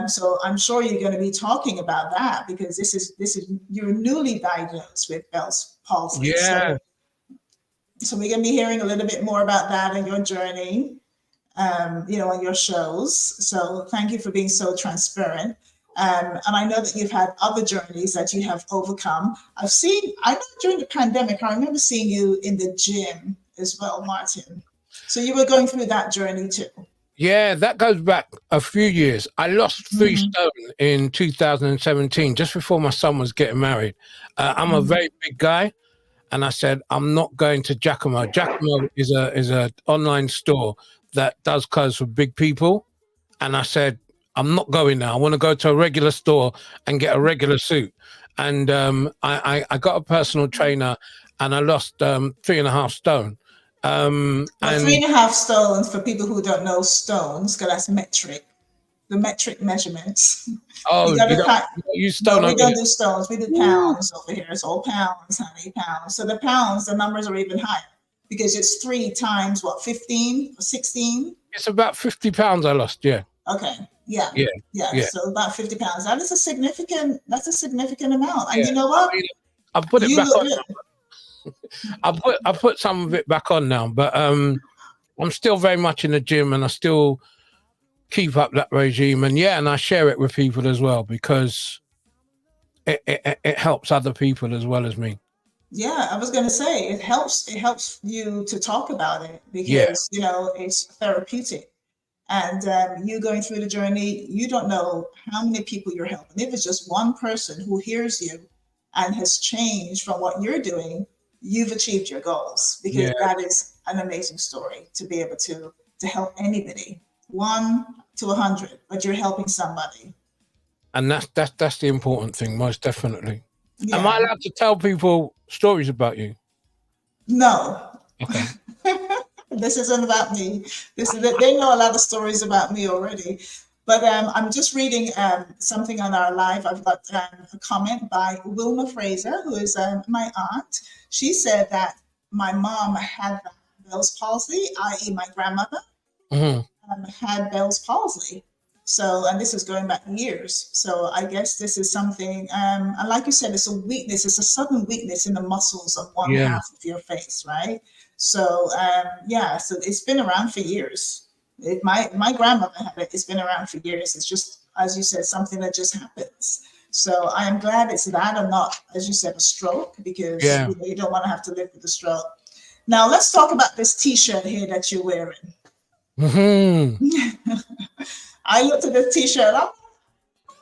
So I'm sure you're going to be talking about that, because this is you're newly diagnosed with Bell's palsy. Yeah. So we're going to be hearing a little bit more about that in your journey, on your shows. So thank you for being so transparent. And I know that you've had other journeys that you have overcome. I know during the pandemic, I remember seeing you in the gym as well, Martin. So you were going through that journey too. Yeah, that goes back a few years. I lost 3 stone in 2017, just before my son was getting married. I'm a very big guy, and I said, I'm not going to Giacomo. Giacomo is a online store that does clothes for big people. And I said, I'm not going now. I want to go to a regular store and get a regular suit. And I got a personal trainer, and I lost 3.5 stone. And 3.5 stones, for people who don't know stones, because that's metric, the metric measurements. Oh, you don't use stone? No, we don't do stones. We do pounds over here. It's all pounds, honey, pounds. So the pounds, the numbers are even higher, because it's 3 times what, 15 or 16? It's about 50 pounds I lost. Yeah. Okay. Yeah. So about 50 pounds. That's a significant amount. And you know what? I put it back on. I put some of it back on now, but I'm still very much in the gym, and I still keep up that regime, and I share it with people as well, because it helps other people as well as me. Yeah, I was going to say it helps you to talk about it, because it's therapeutic. And you going through the journey, you don't know how many people you're helping. If it's just one person who hears you and has changed from what you're doing, you've achieved your goals, because that is an amazing story, to be able to help anybody, 1 to 100, but you're helping somebody. And that's the important thing, most definitely. Yeah. Am I allowed to tell people stories about you? No. Okay. This isn't about me. They know a lot of stories about me already. But I'm just reading something on our live. I've got a comment by Wilma Fraser, who is my aunt. She said that my mom had Bell's palsy, i.e. my grandmother had Bell's palsy. So, and this is going back years. So I guess this is something, and like you said, it's a weakness. It's a sudden weakness in the muscles of one half of your face, right? So, so it's been around for years. My grandmother had it. It's been around for years. It's just, as you said, something that just happens. So I am glad it's that, and not, as you said, a stroke, because you don't want to have to live with a stroke. Now let's talk about this T-shirt here that you're wearing. I looked at this T-shirt.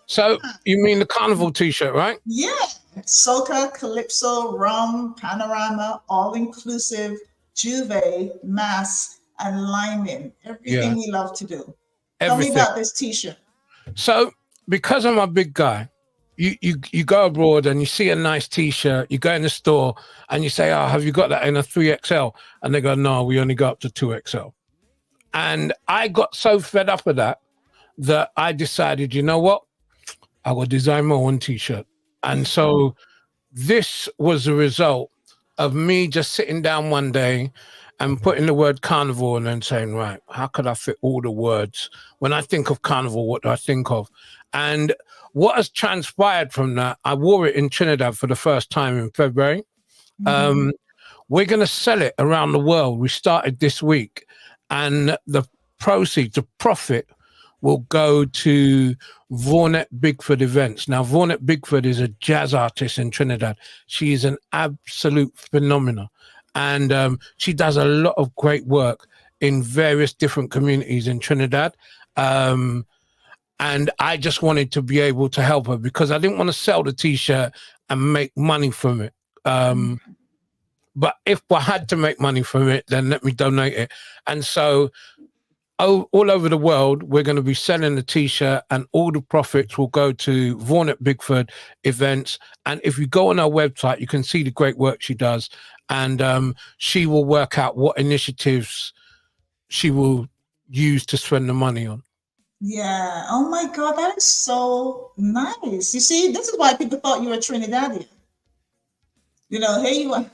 So you mean the Carnival T-shirt, right? Yeah. Soca, Calypso, Rum, Panorama, all-inclusive, Juve, Mass, and Lyman. Everything we love to do. Tell me about this T-shirt. So because I'm a big guy, you go abroad and you see a nice T-shirt, you go in the store and you say, oh, have you got that in a 3XL? And they go, no, we only go up to 2XL. And I got so fed up with that I decided, you know what? I will design my own T-shirt. And so this was the result of me just sitting down one day and putting the word Carnival and then saying, right, how could I fit all the words? When I think of Carnival, what do I think of? And what has transpired from that, I wore it in Trinidad for the first time in February. We're going to sell it around the world. We started this week, and the proceeds, the profit, will go to Vaughnette Bigford Events. Now, Vaughnette Bigford is a jazz artist in Trinidad. She is an absolute phenomenon. And she does a lot of great work in various different communities in Trinidad. And I just wanted to be able to help her, because I didn't want to sell the T-shirt and make money from it. But if I had to make money from it, then let me donate it. And so all over the world, we're going to be selling the t-shirt, and all the profits will go to Vaughan at Bigford events. And if you go on our website, you can see the great work she does, and she will work out what initiatives she will use to spend the money on. Yeah. Oh my God, that is so nice. You see, this is why people thought you were Trinidadian. You know, here you are.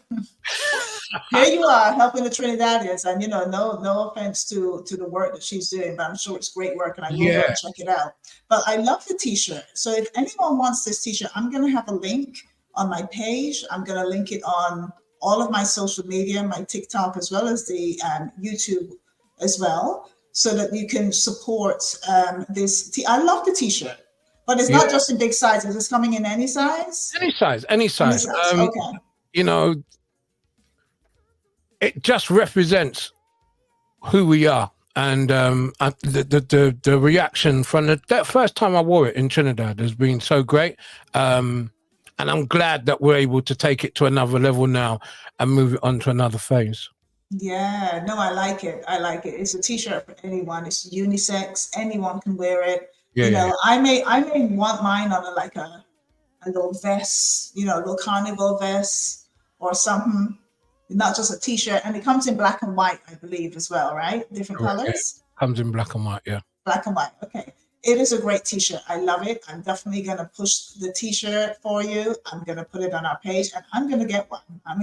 Here you are helping the Trinidadians, and you know, no offense to the work that she's doing, but I'm sure it's great work, and I will go and check it out. But I love the t-shirt. So if anyone wants this t-shirt, I'm gonna have a link on my page. I'm gonna link it on all of my social media, my TikTok, as well as the YouTube as well, so that you can support this. I love the t-shirt, but it's not just in big sizes. It's coming in any size. Any size. Okay. You know, it just represents who we are, and the reaction from that first time I wore it in Trinidad has been so great, and I'm glad that we're able to take it to another level now and move it on to another phase. Yeah, no, I like it. I like it. It's a t-shirt for anyone. It's unisex. Anyone can wear it. I may want mine on a little vest, you know, a little carnival vest or something, not just a t-shirt. And it comes in black and white, I believe, as well, right? Different colors. Comes in black and white, yeah. Black and white. Okay. It is a great t-shirt. I love it. I'm definitely going to push the t-shirt for you. I'm going to put it on our page, and I'm going to get one. I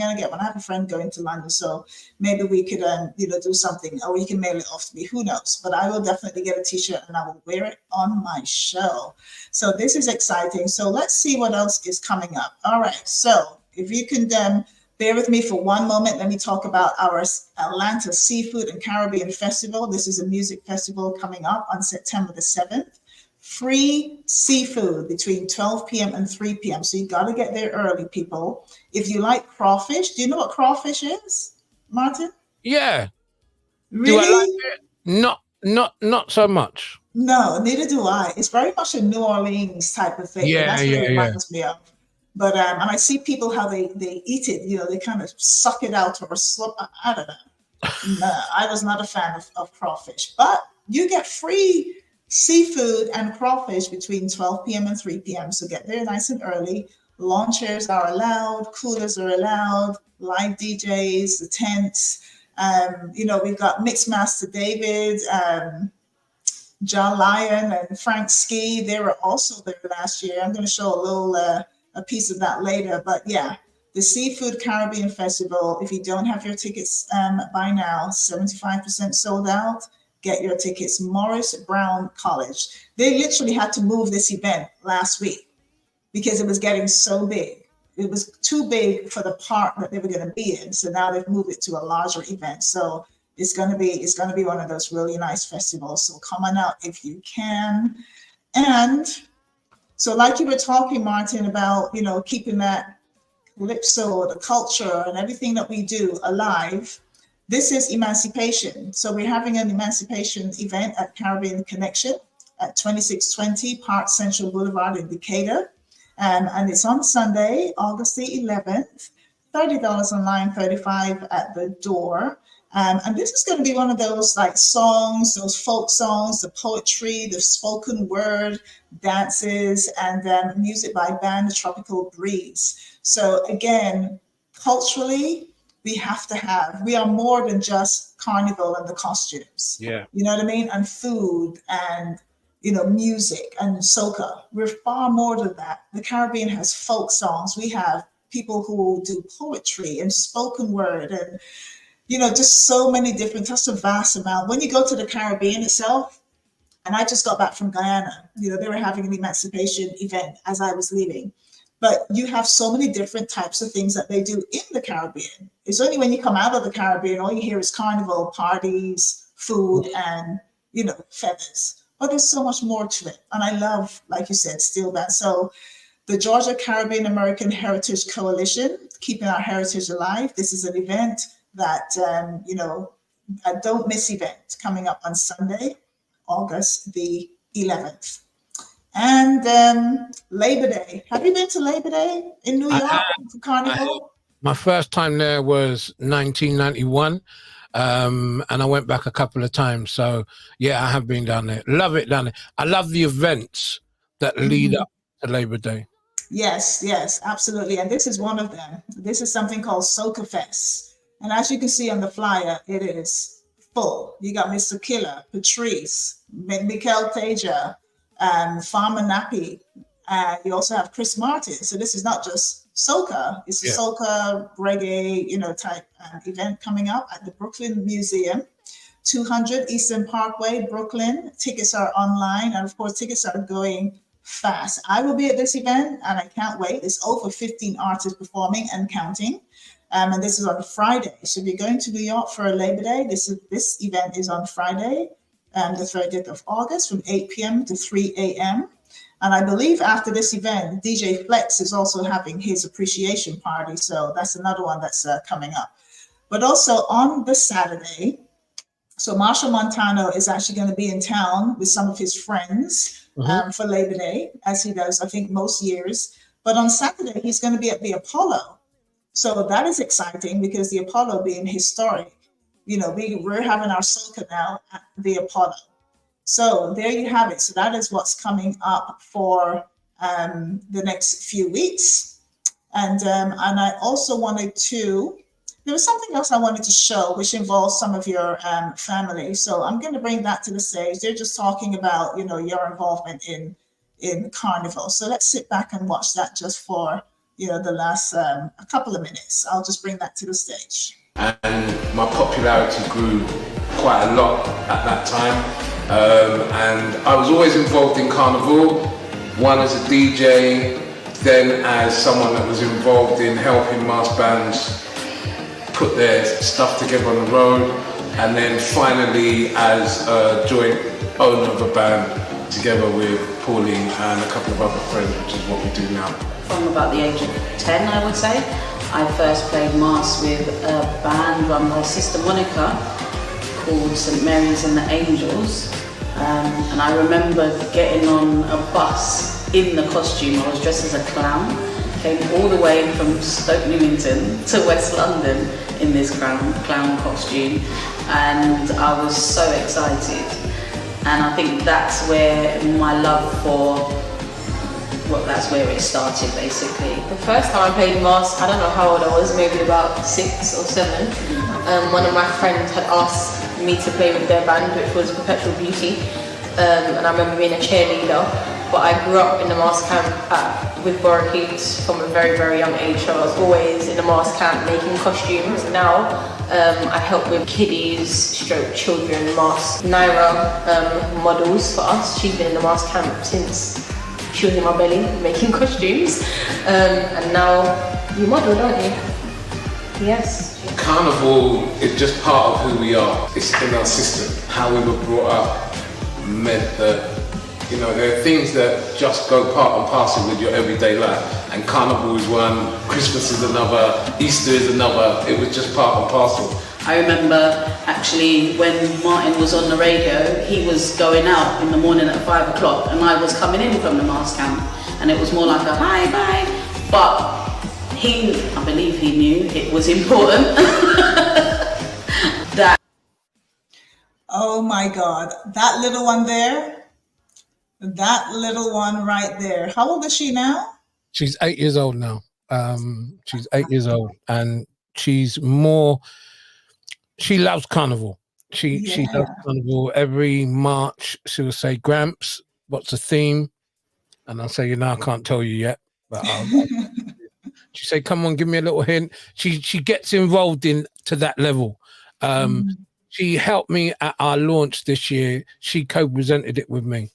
have a friend going to London, so maybe we could, do something, or we can mail it off to me. Who knows? But I will definitely get a t-shirt, and I will wear it on my show. So this is exciting. So let's see what else is coming up. All right. So if you can bear with me for one moment, let me talk about our Atlanta Seafood and Caribbean Festival. This is a music festival coming up on September the 7th. Free seafood between 12 p.m. and 3 p.m. So you got to get there early, people. If you like crawfish, do you know what crawfish is, Martin? Yeah. Really? Do I like it? Not so much. No, neither do I. It's very much a New Orleans type of thing. Yeah, that's what it reminds me of. But and I see people how they eat it. You know, they kind of suck it out or slurp. I don't know. No, I was not a fan of crawfish. But you get free seafood and crawfish between 12 p.m. and 3 p.m. So get there nice and early. Lawn chairs are allowed. Coolers are allowed. Live DJs, the tents. We've got Mixmaster David, John Lyon, and Frank Ski. They were also there last year. I'm going to show a little a piece of that later. But yeah, the Seafood Caribbean Festival, if you don't have your tickets by now, 75% sold out. Get your tickets. Morris Brown College. They literally had to move this event last week because it was getting so big. It was too big for the park that they were going to be in. So now they've moved it to a larger event. So it's going to be one of those really nice festivals. So come on out if you can. And so like you were talking, Martin, about, keeping that calypso, the culture and everything that we do alive. This is Emancipation. So we're having an Emancipation event at Caribbean Connection at 2620 Park Central Boulevard in Decatur. And it's on Sunday, August the 11th, $30 online, $35 at the door. And this is going to be one of those like songs, those folk songs, the poetry, the spoken word, dances, and music by band The Tropical Breeze. So again, culturally, we are more than just Carnival and the costumes. Yeah. You know what I mean? And food and, music and soca. We're far more than that. The Caribbean has folk songs. We have people who do poetry and spoken word and, just so many different, just a vast amount. When you go to the Caribbean itself, and I just got back from Guyana, they were having an emancipation event as I was leaving. But you have so many different types of things that they do in the Caribbean. It's only when you come out of the Caribbean, all you hear is carnival, parties, food, and, feathers. But there's so much more to it. And I love, like you said, steel band. So the Georgia Caribbean American Heritage Coalition, Keeping Our Heritage Alive. This is an event that, a don't miss event coming up on Sunday, August the 11th. And Labor Day. Have you been to Labor Day in New York for Carnival? My first time there was 1991. and I went back a couple of times. So yeah, I have been down there. Love it down there. I love the events that lead up to Labor Day. Yes, yes, absolutely. And this is one of them. This is something called Soca Fest. And as you can see on the flyer, it is full. You got Mr. Killer, Patrice, Mikel Teja, Farmer Nappy. You also have Chris Martin. So this is not just soca. It's a soca reggae, type event coming up at the Brooklyn Museum, 200 Eastern Parkway, Brooklyn. Tickets are online, and of course, tickets are going fast. I will be at this event, and I can't wait. It's over 15 artists performing and counting. And this is on Friday. So if you're going to New York for a Labor Day, this event is on Friday, the 30th of August from 8 p.m. to 3 a.m. And I believe after this event, DJ Flex is also having his appreciation party. So that's another one that's coming up. But also on the Saturday, so Marshall Montano is actually going to be in town with some of his friends for Labor Day, as he does, I think, most years. But on Saturday, he's going to be at the Apollo. So that is exciting because the Apollo being historic, we're having our soca now at the Apollo. So there you have it. So that is what's coming up for the next few weeks. And I also there was something else I wanted to show, which involves some of your family. So I'm going to bring that to the stage. They're just talking about, your involvement in Carnival. So let's sit back and watch that just for, the last a couple of minutes. I'll just bring that to the stage. And my popularity grew quite a lot at that time. And I was always involved in Carnival, one as a DJ, then as someone that was involved in helping mass bands put their stuff together on the road, and then finally as a joint owner of a band together with Pauline and a couple of other friends, which is what we do now. From about the age of 10, I would say, I first played mass with a band run by Sister Monica called St. Mary's and the Angels. And I remember getting on a bus in the costume. I was dressed as a clown, came all the way from Stoke Newington to West London in this clown costume, and I was so excited. And I think that's where my love that's where it started, basically. The first time I played mass, I don't know how old I was, maybe about 6 or 7. One of my friends had asked me to play with their band, which was Perpetual Beauty, and I remember being a cheerleader. But I grew up in the mass camp with Borrowkeats from a very, very young age, so I was always in the mass camp making costumes. Now I help with kiddies, stroke children, mass. Naira models for us. She's been in the mass camp since she was in my belly making costumes, and now you model, don't you? Yes. Carnival is just part of who we are. It's in our system. How we were brought up meant that, there are things that just go part and parcel with your everyday life. And Carnival is one, Christmas is another, Easter is another. It was just part and parcel. I remember actually when Martin was on the radio, he was going out in the morning at 5 o'clock and I was coming in from the mass camp, and it was more like a hi, bye. But I believe he knew it was important. Oh my God, that little one there, that little one right there. How old is she now? She's 8 years old now. She's 8 years old, and she's more. She loves Carnival. She loves Carnival. Every March, she will say, "Gramps, what's the theme?" And I'll say, I can't tell you yet, but she say, "Come on, give me a little hint." She gets involved to that level. She helped me at our launch this year. She co-presented it with me.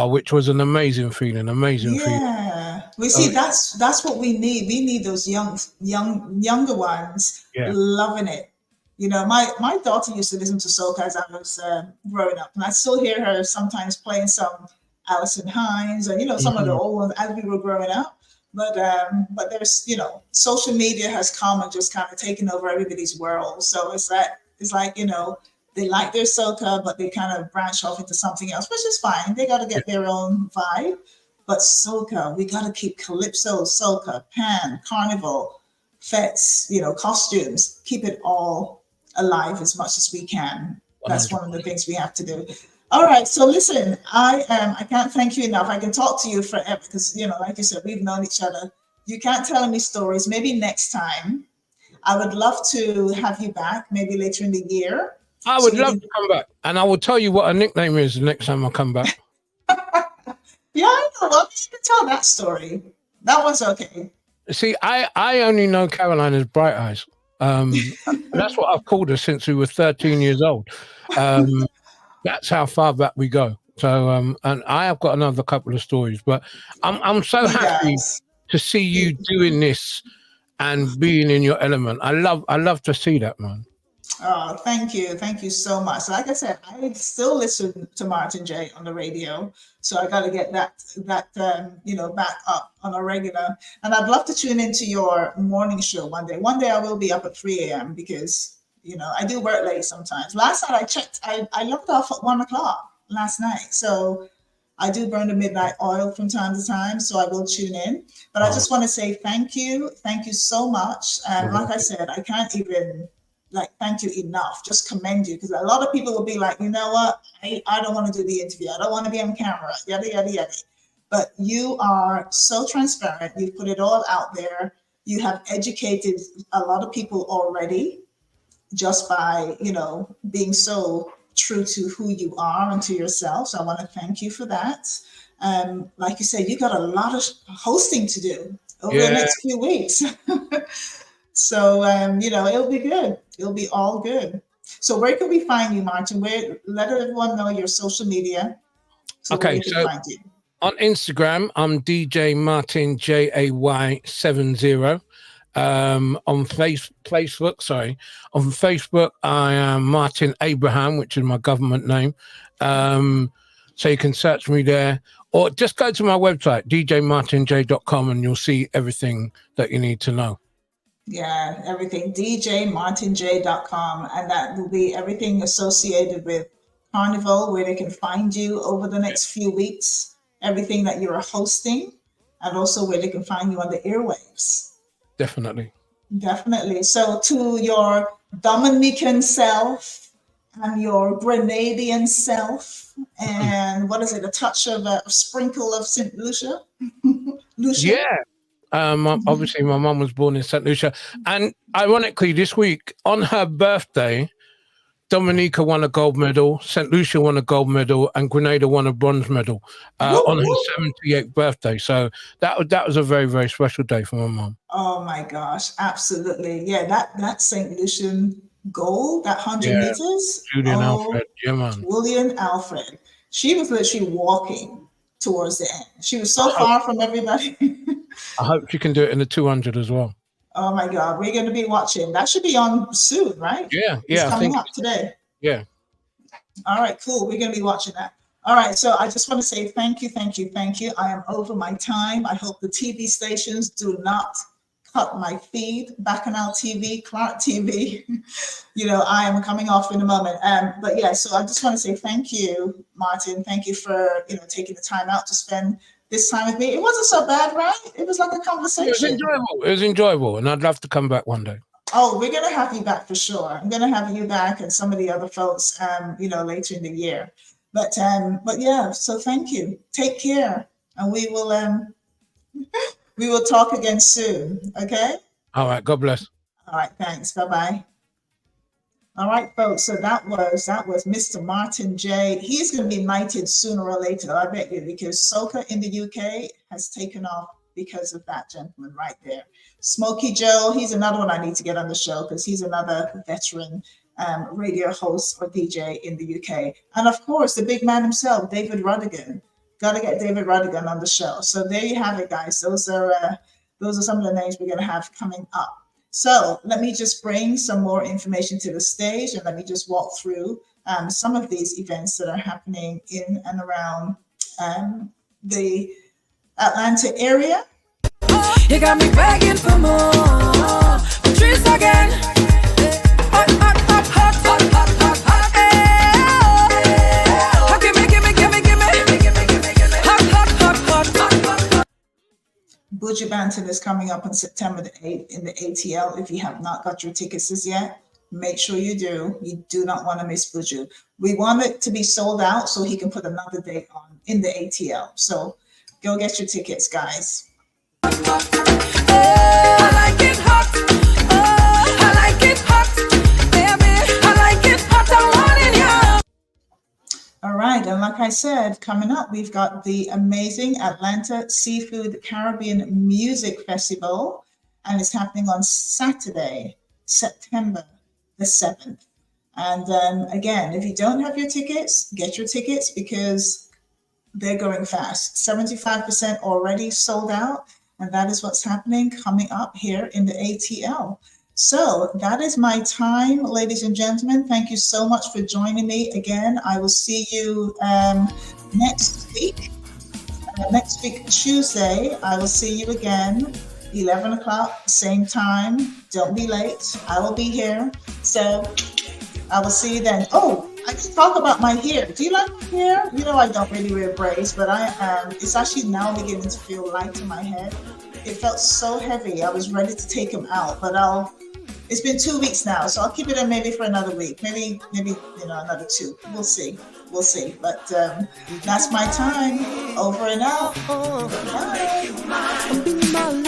Which was an amazing feeling. Yeah, we see that's what we need. We need those younger ones loving it. My daughter used to listen to soca as I was growing up, and I still hear her sometimes playing some Alison Hines or some of the old ones as we were growing up. But there's social media has come and just kind of taken over everybody's world. So it's like they like their soca, but they kind of branch off into something else, which is fine. They got to get their own vibe. But soca, we got to keep calypso, soca, pan, carnival, fetes, costumes, keep it all alive as much as we can. That's one of the things we have to do. All right, so listen, I can't thank you enough. I can talk to you forever because, like you said, we've known each other. You can't tell me stories. Maybe next time. I would love to have you back, maybe later in the year. I would love to come back, and I will tell you what a nickname is the next time I come back. Yeah, I know. Well, you can tell that story. That one's okay. See, I only know Caroline as Bright Eyes. That's what I've called her since we were 13 years old. That's how far back we go. So, and I have got another couple of stories, but I'm so happy to see you doing this and being in your element. I love to see that, man. Oh, thank you so much. Like I said, I still listen to Martin J on the radio, so I got to get that back up on a regular. And I'd love to tune into your morning show one day. One day I will be up at 3 a.m. because I do work late sometimes. Last night I checked, I logged off at 1 o'clock last night, so I do burn the midnight oil from time to time, so I will tune in. But I just want to say thank you so much. And like I said, I can't even thank you enough, just commend you, because a lot of people will be like, you know what, I don't want to do the interview, I don't want to be on camera, yada yada yada. But you are so transparent, you've put it all out there, you have educated a lot of people already just by being so true to who you are and to yourself. So I want to thank you for that. Like you said, you got a lot of hosting to do over the next few weeks. So, it'll be good. It'll be all good. So where can we find you, Martin? Let everyone know your social media. Okay, so find you. On Instagram, I'm DJ Martin JAY70. On Facebook, I am Martin Abraham, which is my government name. So you can search me there, or just go to my website, djmartinj.com, and you'll see everything that you need to know. Yeah, everything, djmartinj.com, and that will be everything associated with Carnival, where they can find you over the next few weeks, everything that you're hosting, and also where they can find you on the airwaves. Definitely. So to your Dominican self and your Grenadian self, and what is it, a touch of a sprinkle of St. Lucia? Yeah. Obviously, my mum was born in St. Lucia. And ironically, this week, on her birthday, Dominica won a gold medal, St. Lucia won a gold medal, and Grenada won a bronze medal on her 78th birthday. So that was a very, very special day for my mum. Oh, my gosh. Absolutely. Yeah, that St. Lucian gold, that 100 meters. Julian Alfred. Yeah, man. Julian Alfred. She was literally walking towards the end. She was so far from everybody. I hope she can do it in the 200 as well. Oh my God, we're going to be watching. That should be on soon, right? Yeah. It's coming up today. Yeah. All right, cool. We're going to be watching that. All right, so I just want to say thank you. I am over my time. I hope the TV stations do not cut my feed. Bacchanal TV, Clark TV. I am coming off in a moment. But yeah, so I just want to say thank you, Martin. Thank you for taking the time out to spend this time with me. It wasn't so bad, right? It was like a conversation. It was enjoyable, and I'd love to come back one day. Oh, we're gonna have you back for sure. I'm gonna have you back and some of the other folks, later in the year. But yeah. So thank you. Take care, and we will talk again soon. Okay. All right. God bless. All right. Thanks. Bye bye. All right, folks. So that was Mr. Martin J. He's going to be knighted sooner or later, I bet you, because soca in the UK has taken off because of that gentleman right there. Smokey Joe, he's another one I need to get on the show because he's another veteran radio host or DJ in the UK. And of course, the big man himself, David Rodigan. Got to get David Rodigan on the show. So there you have it, guys. Those are some of the names we're going to have coming up. So let me just bring some more information to the stage, and let me just walk through some of these events that are happening in and around the Atlanta area. You got me begging for more. Patrice again. Hot, hot, hot, hot, hot, hot, hot, hot. Oh, give me. Hot, hot, hot, hot, hot. Buju Banton is coming up on September the 8th in the ATL. If you have not got your tickets as yet, make sure you do. You do not want to miss Buju. We want it to be sold out so he can put another date on in the ATL. So go get your tickets, guys. I like it hot. Oh, I like it hot. Baby, I like it hot. I want it, yeah. All right, and like I said, coming up, we've got the amazing Atlanta Seafood Caribbean Music Festival, and it's happening on Saturday, September the 7th. And again, if you don't have your tickets, get your tickets because they're going fast. 75% already sold out, and that is what's happening coming up here in the ATL. So that is my time, ladies and gentlemen. Thank you so much for joining me again. I will see you next week. Next week, Tuesday, I will see you again, 11 o'clock, same time. Don't be late. I will be here. So I will see you then. Oh, I can talk about my hair. Do you like my hair? You know I don't really wear braids, but it's actually now beginning to feel light in my head. It felt so heavy. I was ready to take them out, but it's been 2 weeks now, so I'll keep it in maybe for another week, maybe another 2. We'll see. But that's my time. Over and out. Bye.